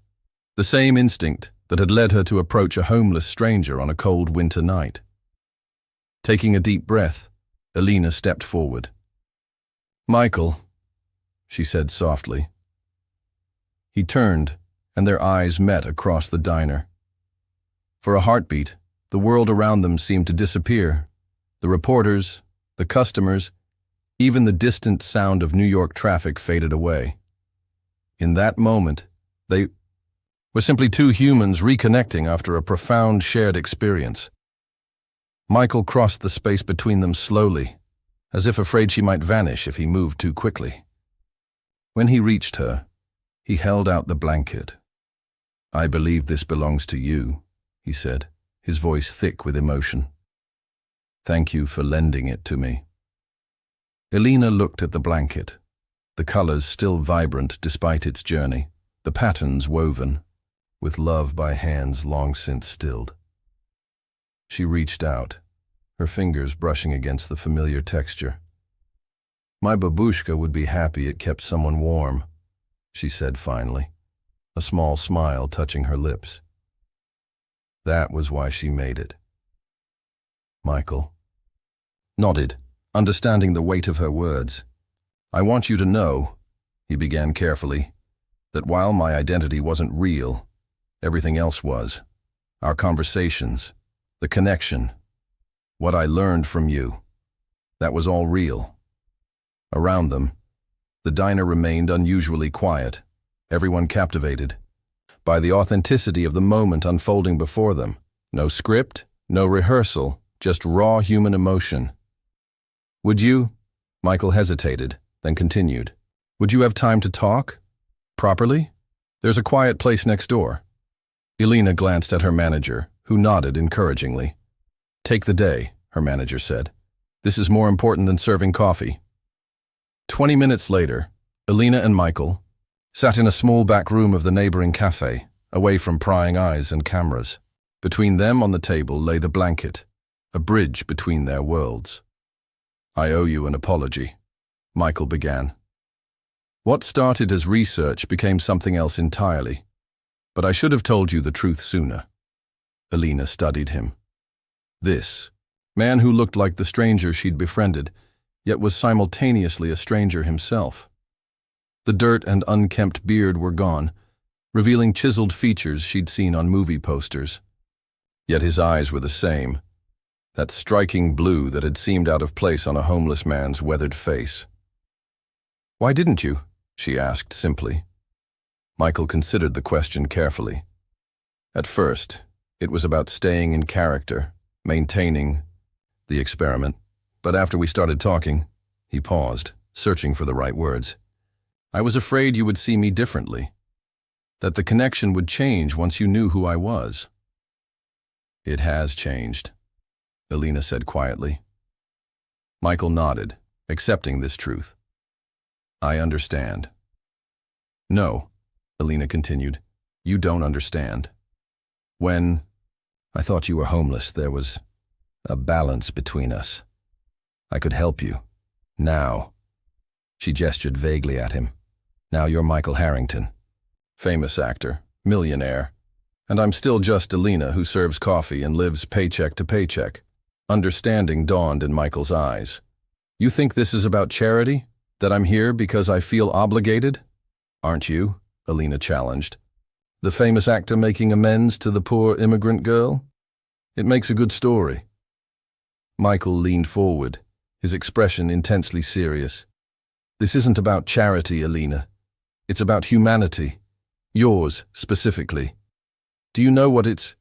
The same instinct that had led her to approach a homeless stranger on a cold winter night. Taking a deep breath, Elena stepped forward. "Michael," she said softly. He turned, and their eyes met across the diner. For a heartbeat, the world around them seemed to disappear. The reporters, the customers, even the distant sound of New York traffic faded away. In that moment, they were simply two humans reconnecting after a profound shared experience. Michael crossed the space between them slowly, as if afraid she might vanish if he moved too quickly. When he reached her, he held out the blanket. "I believe this belongs to you," he said, his voice thick with emotion. "Thank you for lending it to me." Elena looked at the blanket, the colors still vibrant despite its journey, the patterns woven, with love by hands long since stilled. She reached out, her fingers brushing against the familiar texture. "My babushka would be happy it kept someone warm," she said finally, a small smile touching her lips. That was why she made it. Michael nodded, understanding the weight of her words. "I want you to know," he began carefully, "that while my identity wasn't real, everything else was. Our conversations, the connection, what I learned from you, that was all real." Around them, the diner remained unusually quiet, everyone captivated by the authenticity of the moment unfolding before them. No script, no rehearsal, just raw human emotion. "Would you?" Michael hesitated, then continued. "Would you have time to talk? Properly? There's a quiet place next door." Elena glanced at her manager, who nodded encouragingly. "Take the day," her manager said. "This is more important than serving coffee." 20 minutes later, Elena and Michael sat in a small back room of the neighboring cafe, away from prying eyes and cameras. Between them on the table lay the blanket, a bridge between their worlds. "I owe you an apology," Michael began. "What started as research became something else entirely. But I should have told you the truth sooner." Elena studied him. This man who looked like the stranger she'd befriended, yet was simultaneously a stranger himself. The dirt and unkempt beard were gone, revealing chiseled features she'd seen on movie posters. Yet his eyes were the same, that striking blue that had seemed out of place on a homeless man's weathered face. "Why didn't you?" she asked simply. Michael considered the question carefully. At first, it was about staying in character, maintaining the experiment. But after we started talking, he paused, searching for the right words. "I was afraid you would see me differently, that the connection would change once you knew who I was." "It has changed," Elena said quietly. Michael nodded, accepting this truth. "I understand." "No," Elena continued, "you don't understand. When I thought you were homeless, there was a balance between us. I could help you. Now," she gestured vaguely at him, "now you're Michael Harrington, famous actor, millionaire, and I'm still just Elena who serves coffee and lives paycheck to paycheck." Understanding dawned in Michael's eyes. "You think this is about charity? That I'm here because I feel obligated?" "Aren't you?" Elena challenged. The famous actor making amends to the poor immigrant girl? It makes a good story. Michael leaned forward, his expression intensely serious. This isn't about charity, Alina. It's about humanity. Yours, specifically. Do you know what it's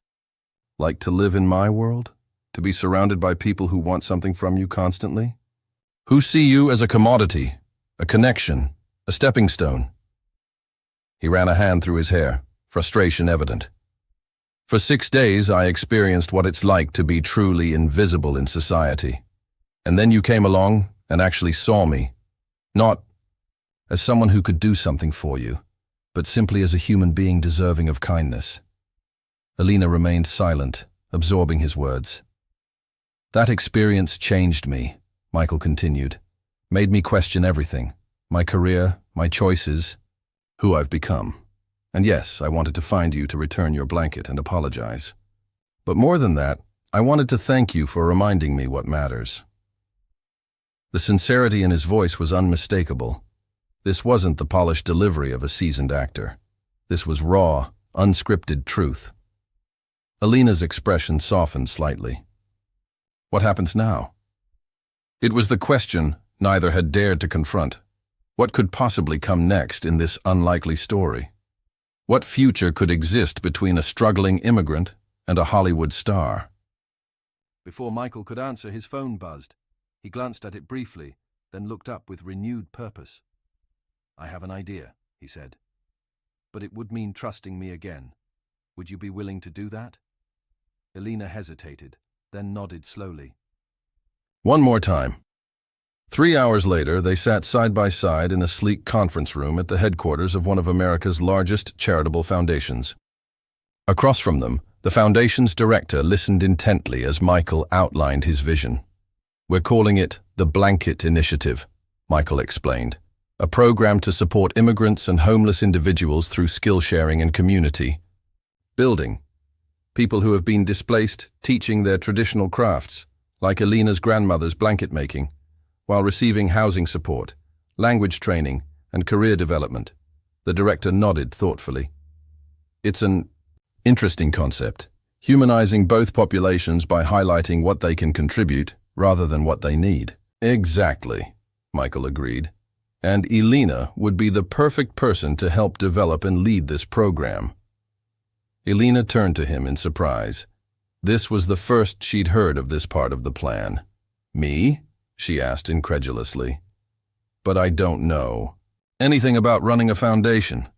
like to live in my world? To be surrounded by people who want something from you constantly? Who see you as a commodity, a connection, a stepping stone? He ran a hand through his hair, frustration evident. For 6 days, I experienced what it's like to be truly invisible in society. And then you came along and actually saw me, not as someone who could do something for you, but simply as a human being deserving of kindness. Alina remained silent, absorbing his words. That experience changed me, Michael continued, made me question everything, my career, my choices, who I've become. And yes, I wanted to find you to return your blanket and apologize. But more than that, I wanted to thank you for reminding me what matters. The sincerity in his voice was unmistakable. This wasn't the polished delivery of a seasoned actor. This was raw, unscripted truth. Alina's expression softened slightly. What happens now? It was the question neither had dared to confront. What could possibly come next in this unlikely story? What future could exist between a struggling immigrant and a Hollywood star? Before Michael could answer, his phone buzzed. He glanced at it briefly, then looked up with renewed purpose. I have an idea, he said. But it would mean trusting me again. Would you be willing to do that? Alina hesitated, then nodded slowly. One more time. 3 hours later, they sat side by side in a sleek conference room at the headquarters of one of America's largest charitable foundations. Across from them, the foundation's director listened intently as Michael outlined his vision. We're calling it the Blanket Initiative, Michael explained, a program to support immigrants and homeless individuals through skill sharing and community building. People who have been displaced teaching their traditional crafts, like Alina's grandmother's blanket making, while receiving housing support, language training, and career development. The director nodded thoughtfully. It's an interesting concept, humanizing both populations by highlighting what they can contribute rather than what they need. Exactly, Michael agreed. And Alina would be the perfect person to help develop and lead this program. Alina turned to him in surprise. This was the first she'd heard of this part of the plan. Me? She asked incredulously. But I don't know anything about running a foundation.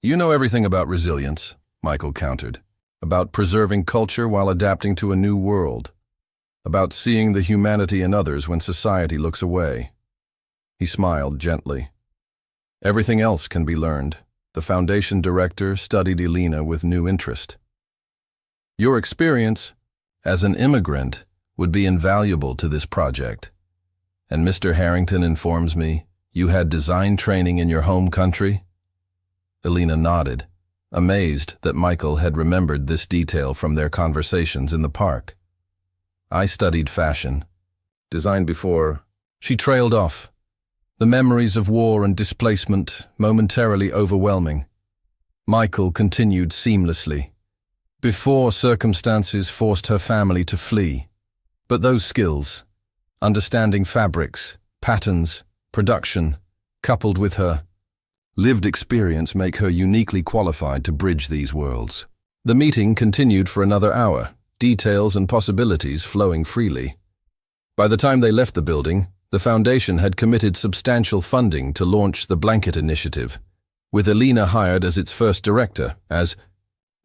You know everything about resilience, Michael countered, about preserving culture while adapting to a new world, about seeing the humanity in others when society looks away. He smiled gently. Everything else can be learned. The foundation director studied Alina with new interest. Your experience as an immigrant would be invaluable to this project. And Mr. Harrington informs me you had design training in your home country? Alina nodded, amazed that Michael had remembered this detail from their conversations in the park. I studied fashion. Design before. She trailed off, the memories of war and displacement momentarily overwhelming. Michael continued seamlessly. Before circumstances forced her family to flee. But those skills, understanding fabrics, patterns, production, coupled with her lived experience make her uniquely qualified to bridge these worlds. The meeting continued for another hour, details and possibilities flowing freely. By the time they left the building, the foundation had committed substantial funding to launch the Blanket Initiative, with Alina hired as its first director. As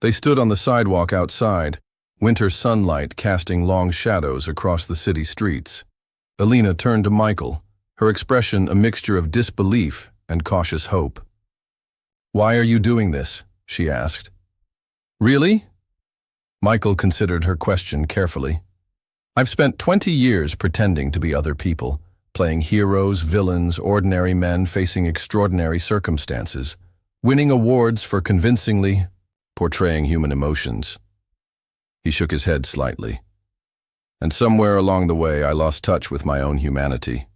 they stood on the sidewalk outside, winter sunlight casting long shadows across the city streets, Alina turned to Michael, her expression a mixture of disbelief and cautious hope. Why are you doing this? She asked. Really? Michael considered her question carefully. I've spent 20 years pretending to be other people, playing heroes, villains, ordinary men facing extraordinary circumstances, winning awards for convincingly portraying human emotions. He shook his head slightly. And somewhere along the way I lost touch with my own humanity.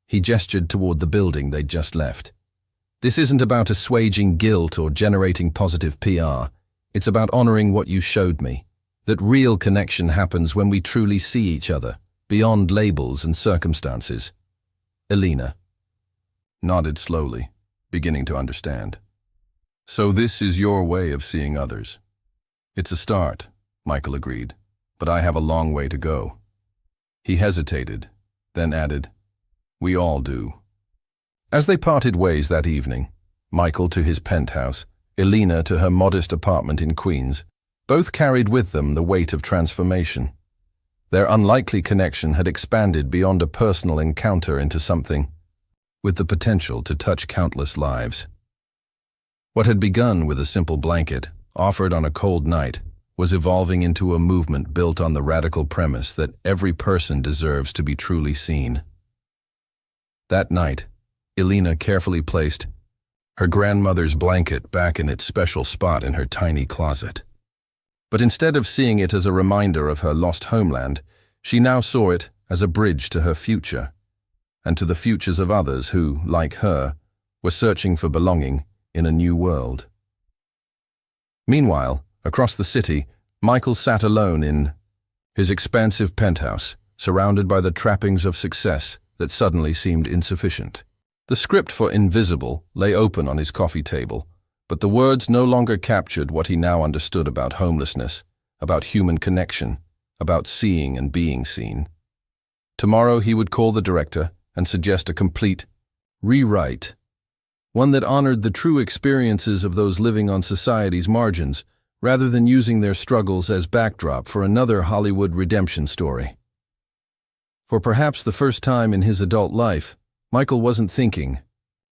He gestured toward the building they'd just left. This isn't about assuaging guilt or generating positive PR. It's about honoring what you showed me, that real connection happens when we truly see each other, beyond labels and circumstances. Elena nodded slowly, beginning to understand. So this is your way of seeing others. It's a start, Michael agreed, but I have a long way to go. He hesitated, then added, we all do. As they parted ways that evening, Michael to his penthouse, Elena to her modest apartment in Queens, both carried with them the weight of transformation. Their unlikely connection had expanded beyond a personal encounter into something with the potential to touch countless lives. What had begun with a simple blanket, offered on a cold night, was evolving into a movement built on the radical premise that every person deserves to be truly seen. That night, Elena carefully placed her grandmother's blanket back in its special spot in her tiny closet. But instead of seeing it as a reminder of her lost homeland, she now saw it as a bridge to her future, and to the futures of others who, like her, were searching for belonging in a new world. Meanwhile, across the city, Michael sat alone in his expansive penthouse, surrounded by the trappings of success that suddenly seemed insufficient. The script for Invisible lay open on his coffee table, but the words no longer captured what he now understood about homelessness, about human connection, about seeing and being seen. Tomorrow he would call the director and suggest a complete rewrite, one that honored the true experiences of those living on society's margins, rather than using their struggles as backdrop for another Hollywood redemption story. For perhaps the first time in his adult life, Michael wasn't thinking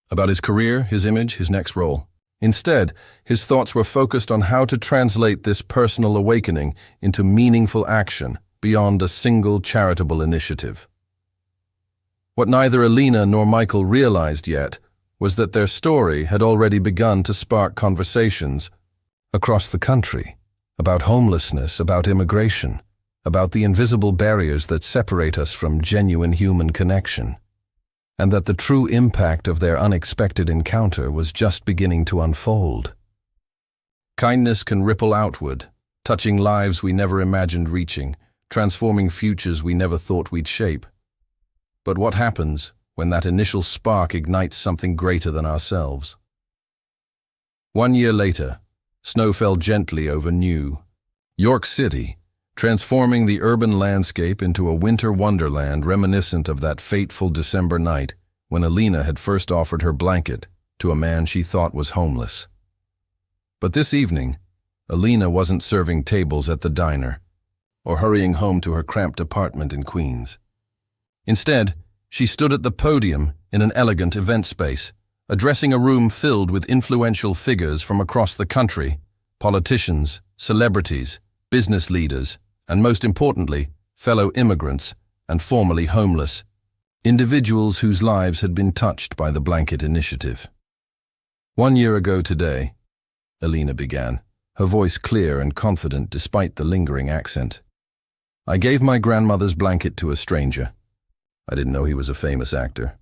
about his career, his image, his next role. Instead, his thoughts were focused on how to translate this personal awakening into meaningful action beyond a single charitable initiative. What neither Elena nor Michael realized yet was that their story had already begun to spark conversations across the country about homelessness, about immigration, about the invisible barriers that separate us from genuine human connection, and that the true impact of their unexpected encounter was just beginning to unfold. Kindness can ripple outward, touching lives we never imagined reaching, transforming futures we never thought we'd shape. But what happens when that initial spark ignites something greater than ourselves? 1 year later, snow fell gently over New York City, transforming the urban landscape into a winter wonderland reminiscent of that fateful December night when Elena had first offered her blanket to a man she thought was homeless. But this evening, Elena wasn't serving tables at the diner or hurrying home to her cramped apartment in Queens. Instead, she stood at the podium in an elegant event space, addressing a room filled with influential figures from across the country, politicians, celebrities, business leaders, and most importantly, fellow immigrants and formerly homeless, individuals whose lives had been touched by the Blanket Initiative. 1 year ago today, Elena began, her voice clear and confident despite the lingering accent. I gave my grandmother's blanket to a stranger. I didn't know he was a famous actor.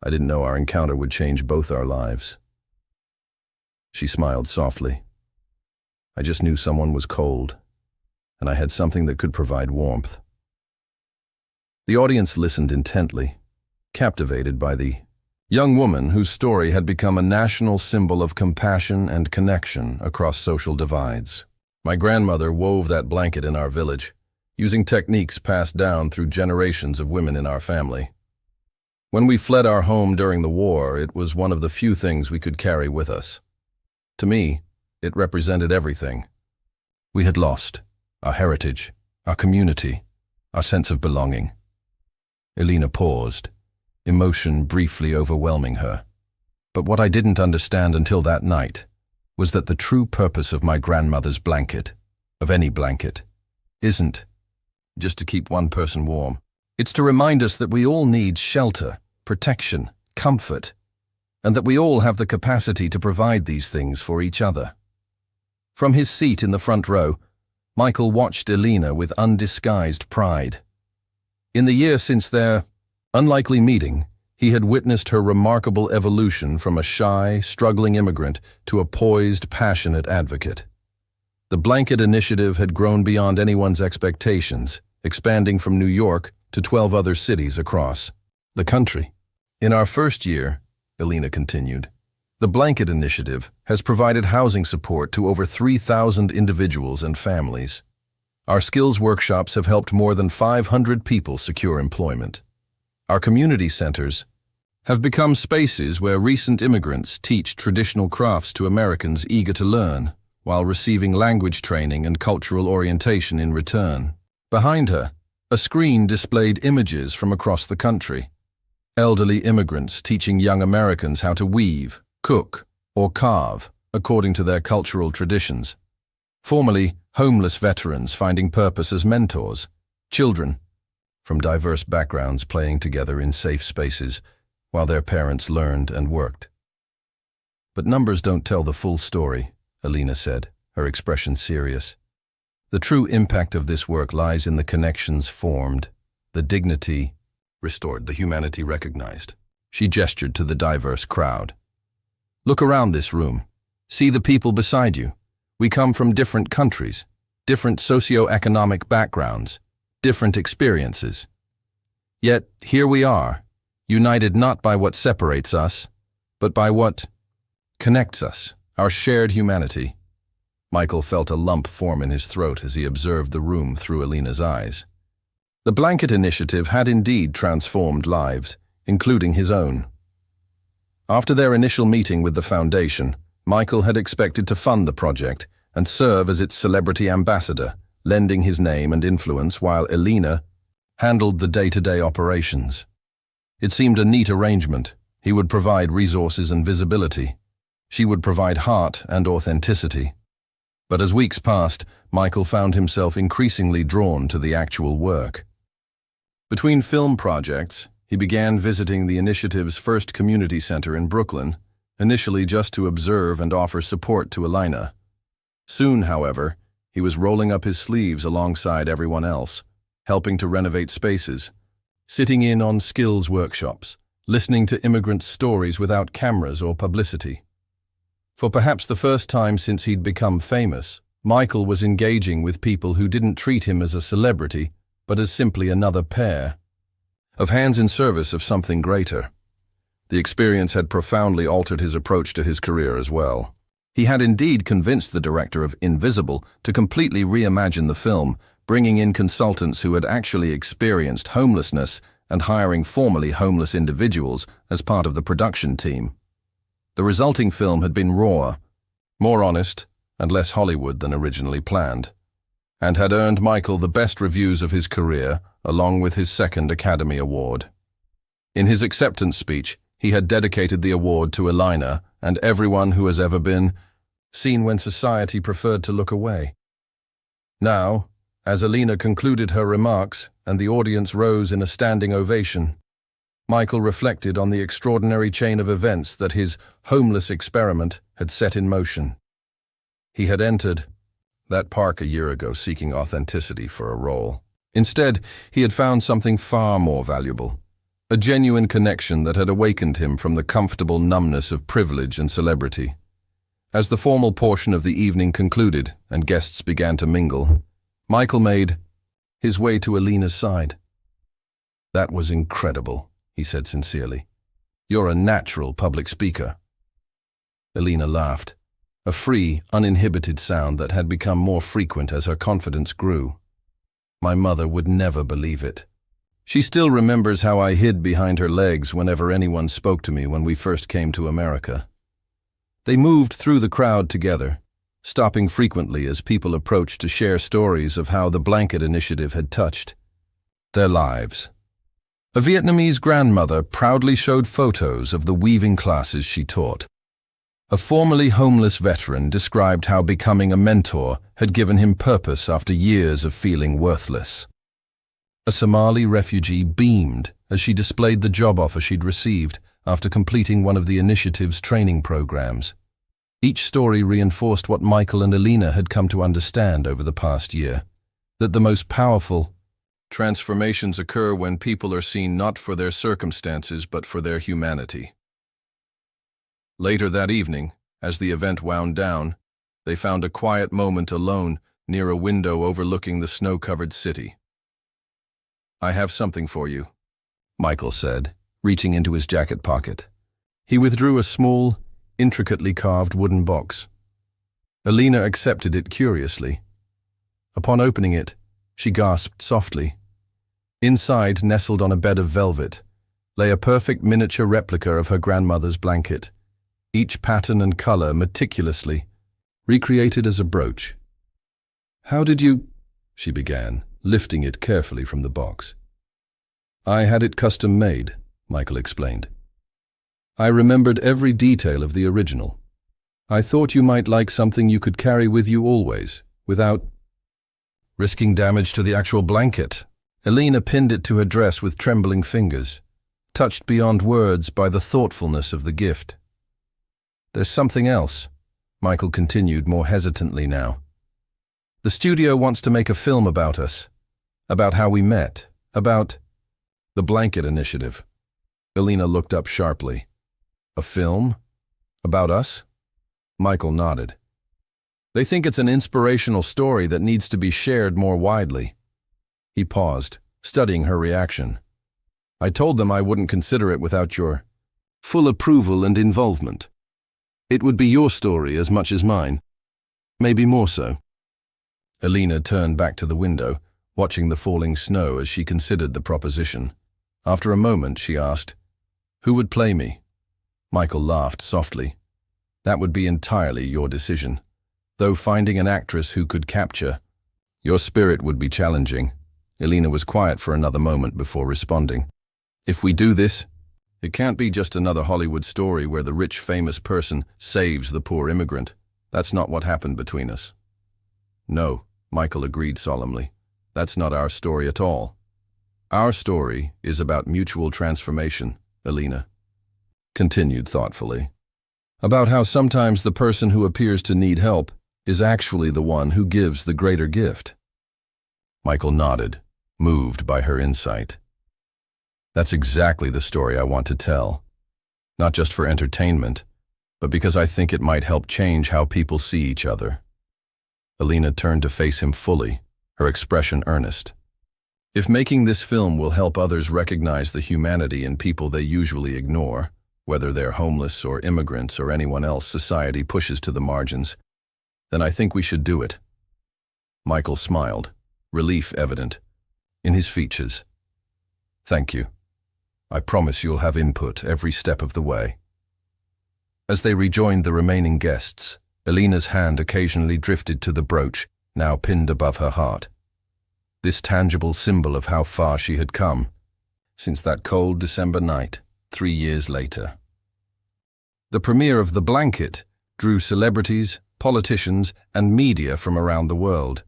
I didn't know our encounter would change both our lives. She smiled softly. I just knew someone was cold, and I had something that could provide warmth. The audience listened intently, captivated by the young woman whose story had become a national symbol of compassion and connection across social divides. My grandmother wove that blanket in our village, using techniques passed down through generations of women in our family. When we fled our home during the war, it was one of the few things we could carry with us. To me, it represented everything. We had lost our heritage, our community, our sense of belonging. Elena paused, emotion briefly overwhelming her. But what I didn't understand until that night was that the true purpose of my grandmother's blanket, of any blanket, isn't just to keep one person warm. It's to remind us that we all need shelter, protection, comfort, and that we all have the capacity to provide these things for each other. From his seat in the front row, Michael watched Elena with undisguised pride. In the year since their unlikely meeting, He had witnessed her remarkable evolution from a shy, struggling immigrant to a poised, passionate advocate. The Blanket Initiative had grown beyond anyone's expectations, expanding from New York to 12 other cities across the country. In our first year, Elena continued, the Blanket Initiative has provided housing support to over 3,000 individuals and families. Our skills workshops have helped more than 500 people secure employment. Our community centers have become spaces where recent immigrants teach traditional crafts to Americans eager to learn, while receiving language training and cultural orientation in return. Behind her, a screen displayed images from across the country. Elderly immigrants teaching young Americans how to weave, cook, or carve according to their cultural traditions. Formerly homeless veterans finding purpose as mentors. Children from diverse backgrounds playing together in safe spaces while their parents learned and worked. But numbers don't tell the full story, Elena said, her expression serious. The true impact of this work lies in the connections formed, the dignity restored, the humanity recognized. She gestured to the diverse crowd. Look around this room. See the people beside you. We come from different countries, different socio-economic backgrounds, different experiences. Yet here we are, united not by what separates us, but by what connects us, our shared humanity. Michael felt a lump form in his throat as he observed the room through Elena's eyes. The Blanket Initiative had indeed transformed lives, including his own. After their initial meeting with the foundation, Michael had expected to fund the project and serve as its celebrity ambassador, lending his name and influence while Elena handled the day-to-day operations. It seemed a neat arrangement. He would provide resources and visibility. She would provide heart and authenticity. But as weeks passed, Michael found himself increasingly drawn to the actual work. Between film projects, he began visiting the initiative's first community center in Brooklyn, initially just to observe and offer support to Elena. Soon, however, he was rolling up his sleeves alongside everyone else, helping to renovate spaces, sitting in on skills workshops, listening to immigrants' stories without cameras or publicity. For perhaps the first time since he'd become famous, Michael was engaging with people who didn't treat him as a celebrity, but as simply another pair of hands in service of something greater. The experience had profoundly altered his approach to his career as well. He had indeed convinced the director of Invisible to completely reimagine the film, bringing in consultants who had actually experienced homelessness and hiring formerly homeless individuals as part of the production team. The resulting film had been raw, more honest, and less Hollywood than originally planned, and had earned Michael the best reviews of his career, along with his second Academy Award. In his acceptance speech, he had dedicated the award to Elena and everyone who has ever been seen when society preferred to look away. Now, as Elena concluded her remarks and the audience rose in a standing ovation, Michael reflected on the extraordinary chain of events that his homeless experiment had set in motion. He had entered that park a year ago seeking authenticity for a role. Instead, he had found something far more valuable, a genuine connection that had awakened him from the comfortable numbness of privilege and celebrity. As the formal portion of the evening concluded and guests began to mingle, Michael made his way to Elena's side. "That was incredible," he said sincerely. "You're a natural public speaker." Elena laughed, a free, uninhibited sound that had become more frequent as her confidence grew. "My mother would never believe it. She still remembers how I hid behind her legs whenever anyone spoke to me when we first came to America." They moved through the crowd together, stopping frequently as people approached to share stories of how the Blanket Initiative had touched their lives. A Vietnamese grandmother proudly showed photos of the weaving classes she taught. A formerly homeless veteran described how becoming a mentor had given him purpose after years of feeling worthless. A Somali refugee beamed as she displayed the job offer she'd received after completing one of the initiative's training programs. Each story reinforced what Michael and Elena had come to understand over the past year, that the most powerful Transformations occur when people are seen not for their circumstances but for their humanity. Later that evening, as the event wound down, they found a quiet moment alone near a window overlooking the snow-covered city. "I have something for you," Michael said, reaching into his jacket pocket. He withdrew a small, intricately carved wooden box. Alina accepted it curiously. Upon opening it, she gasped softly. Inside, nestled on a bed of velvet, lay a perfect miniature replica of her grandmother's blanket, each pattern and color meticulously recreated as a brooch. "How did you—" she began, lifting it carefully from the box. "I had it custom-made," Michael explained. "I remembered every detail of the original. I thought you might like something you could carry with you always, without risking damage to the actual blanket." Alina pinned it to her dress with trembling fingers, touched beyond words by the thoughtfulness of the gift. "There's something else," Michael continued more hesitantly now. "The studio wants to make a film about us, about how we met, about the Blanket Initiative." Alina looked up sharply. "A film? About us?" Michael nodded. "They think it's an inspirational story that needs to be shared more widely." He paused, studying her reaction. "I told them I wouldn't consider it without your full approval and involvement. It would be your story as much as mine, maybe more so." Alina turned back to the window, watching the falling snow as she considered the proposition. After a moment, she asked, "Who would play me?" Michael laughed softly. "That would be entirely your decision, though finding an actress who could capture your spirit would be challenging." Alina was quiet for another moment before responding. "If we do this, it can't be just another Hollywood story where the rich, famous person saves the poor immigrant. That's not what happened between us." "No," Michael agreed solemnly. "That's not our story at all. Our story is about mutual transformation," Alina continued thoughtfully. "About how sometimes the person who appears to need help is actually the one who gives the greater gift." Michael nodded, moved by her insight. "That's exactly the story I want to tell. Not just for entertainment, but because I think it might help change how people see each other." Alina turned to face him fully, her expression earnest. "If making this film will help others recognize the humanity in people they usually ignore, whether they're homeless or immigrants or anyone else society pushes to the margins, then I think we should do it." Michael smiled, relief evident in his features. "Thank you. I promise you'll have input every step of the way." As they rejoined the remaining guests, Alina's hand occasionally drifted to the brooch, now pinned above her heart. This tangible symbol of how far she had come, since that cold December night, 3 years later. The premiere of The Blanket drew celebrities, politicians, and media from around the world.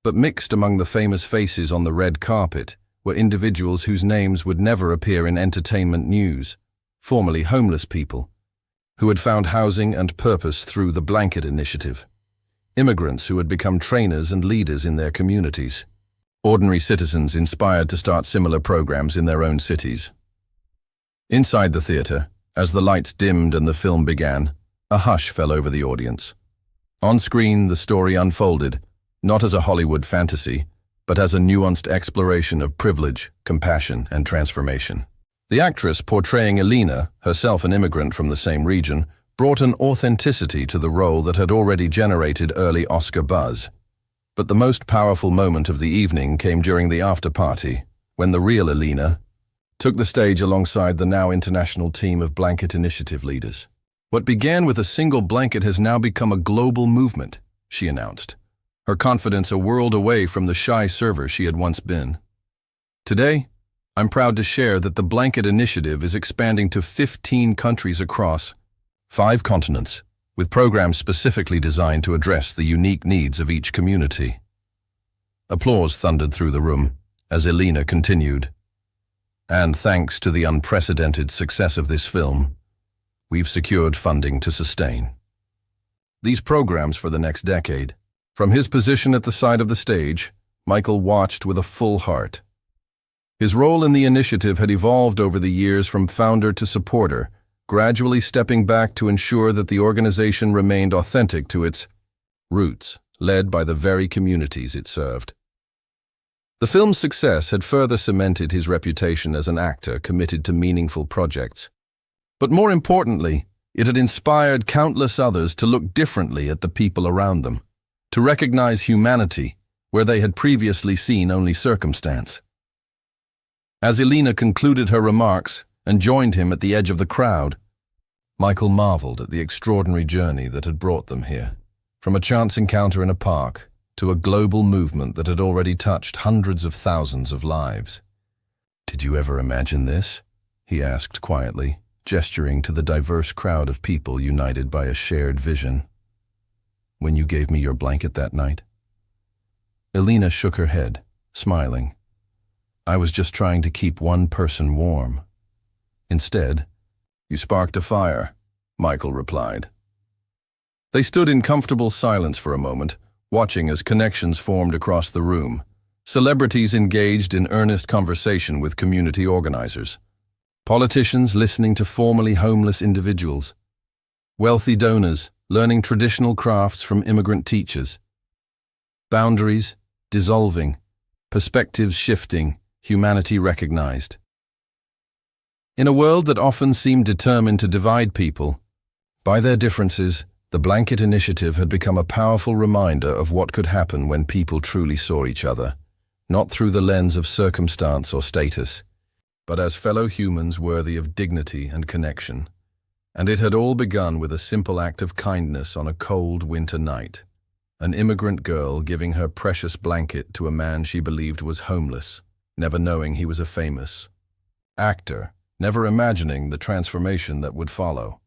But mixed among the famous faces on the red carpet were individuals whose names would never appear in entertainment news, formerly homeless people, who had found housing and purpose through the Blanket Initiative, immigrants who had become trainers and leaders in their communities, ordinary citizens inspired to start similar programs in their own cities. Inside the theater, as the lights dimmed and the film began, a hush fell over the audience. On screen, the story unfolded, not as a Hollywood fantasy, but as a nuanced exploration of privilege, compassion, and transformation. The actress portraying Alina, herself an immigrant from the same region, brought an authenticity to the role that had already generated early Oscar buzz. But the most powerful moment of the evening came during the after-party, when the real Alina took the stage alongside the now international team of Blanket Initiative leaders. "What began with a single blanket has now become a global movement," she announced, her confidence a world away from the shy server she had once been. "Today, I'm proud to share that the Blanket Initiative is expanding to 15 countries across 5 continents, with programs specifically designed to address the unique needs of each community." Applause thundered through the room as Alina continued. "And thanks to the unprecedented success of this film, we've secured funding to sustain these programs for the next decade." From his position at the side of the stage, Michael watched with a full heart, His role in the initiative had evolved over the years from founder to supporter, gradually stepping back to ensure that the organization remained authentic to its roots, led by the very communities it served. The film's success had further cemented his reputation as an actor committed to meaningful projects. But more importantly, it had inspired countless others to look differently at the people around them, to recognize humanity where they had previously seen only circumstance. As Elena concluded her remarks and joined him at the edge of the crowd, Michael marveled at the extraordinary journey that had brought them here, from a chance encounter in a park to a global movement that had already touched hundreds of thousands of lives. "Did you ever imagine this?" he asked quietly, gesturing to the diverse crowd of people united by a shared vision. "When you gave me your blanket that night?" Elena shook her head, smiling. "I was just trying to keep one person warm." "Instead, you sparked a fire," Michael replied. They stood in comfortable silence for a moment, watching as connections formed across the room. Celebrities engaged in earnest conversation with community organizers. Politicians listening to formerly homeless individuals. Wealthy donors learning traditional crafts from immigrant teachers. Boundaries dissolving, perspectives shifting, humanity recognized. In a world that often seemed determined to divide people, by their differences, the Blanket Initiative had become a powerful reminder of what could happen when people truly saw each other, not through the lens of circumstance or status, but as fellow humans worthy of dignity and connection. And it had all begun with a simple act of kindness on a cold winter night. An immigrant girl giving her precious blanket to a man she believed was homeless, never knowing he was a famous actor, never imagining the transformation that would follow.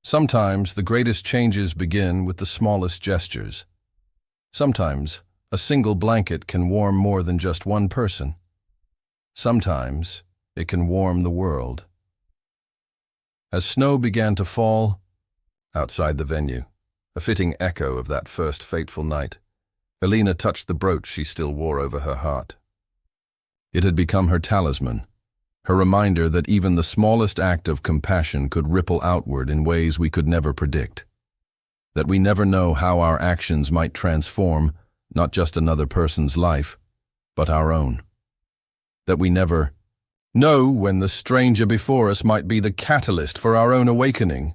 Sometimes the greatest changes begin with the smallest gestures. Sometimes a single blanket can warm more than just one person. Sometimes it can warm the world. As snow began to fall outside the venue, a fitting echo of that first fateful night, Elena touched the brooch she still wore over her heart. It had become her talisman, her reminder that even the smallest act of compassion could ripple outward in ways we could never predict. That we never know how our actions might transform not just another person's life, but our own. That we never know when the stranger before us might be the catalyst for our own awakening.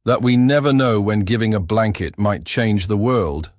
That we never know when giving a blanket might change the world.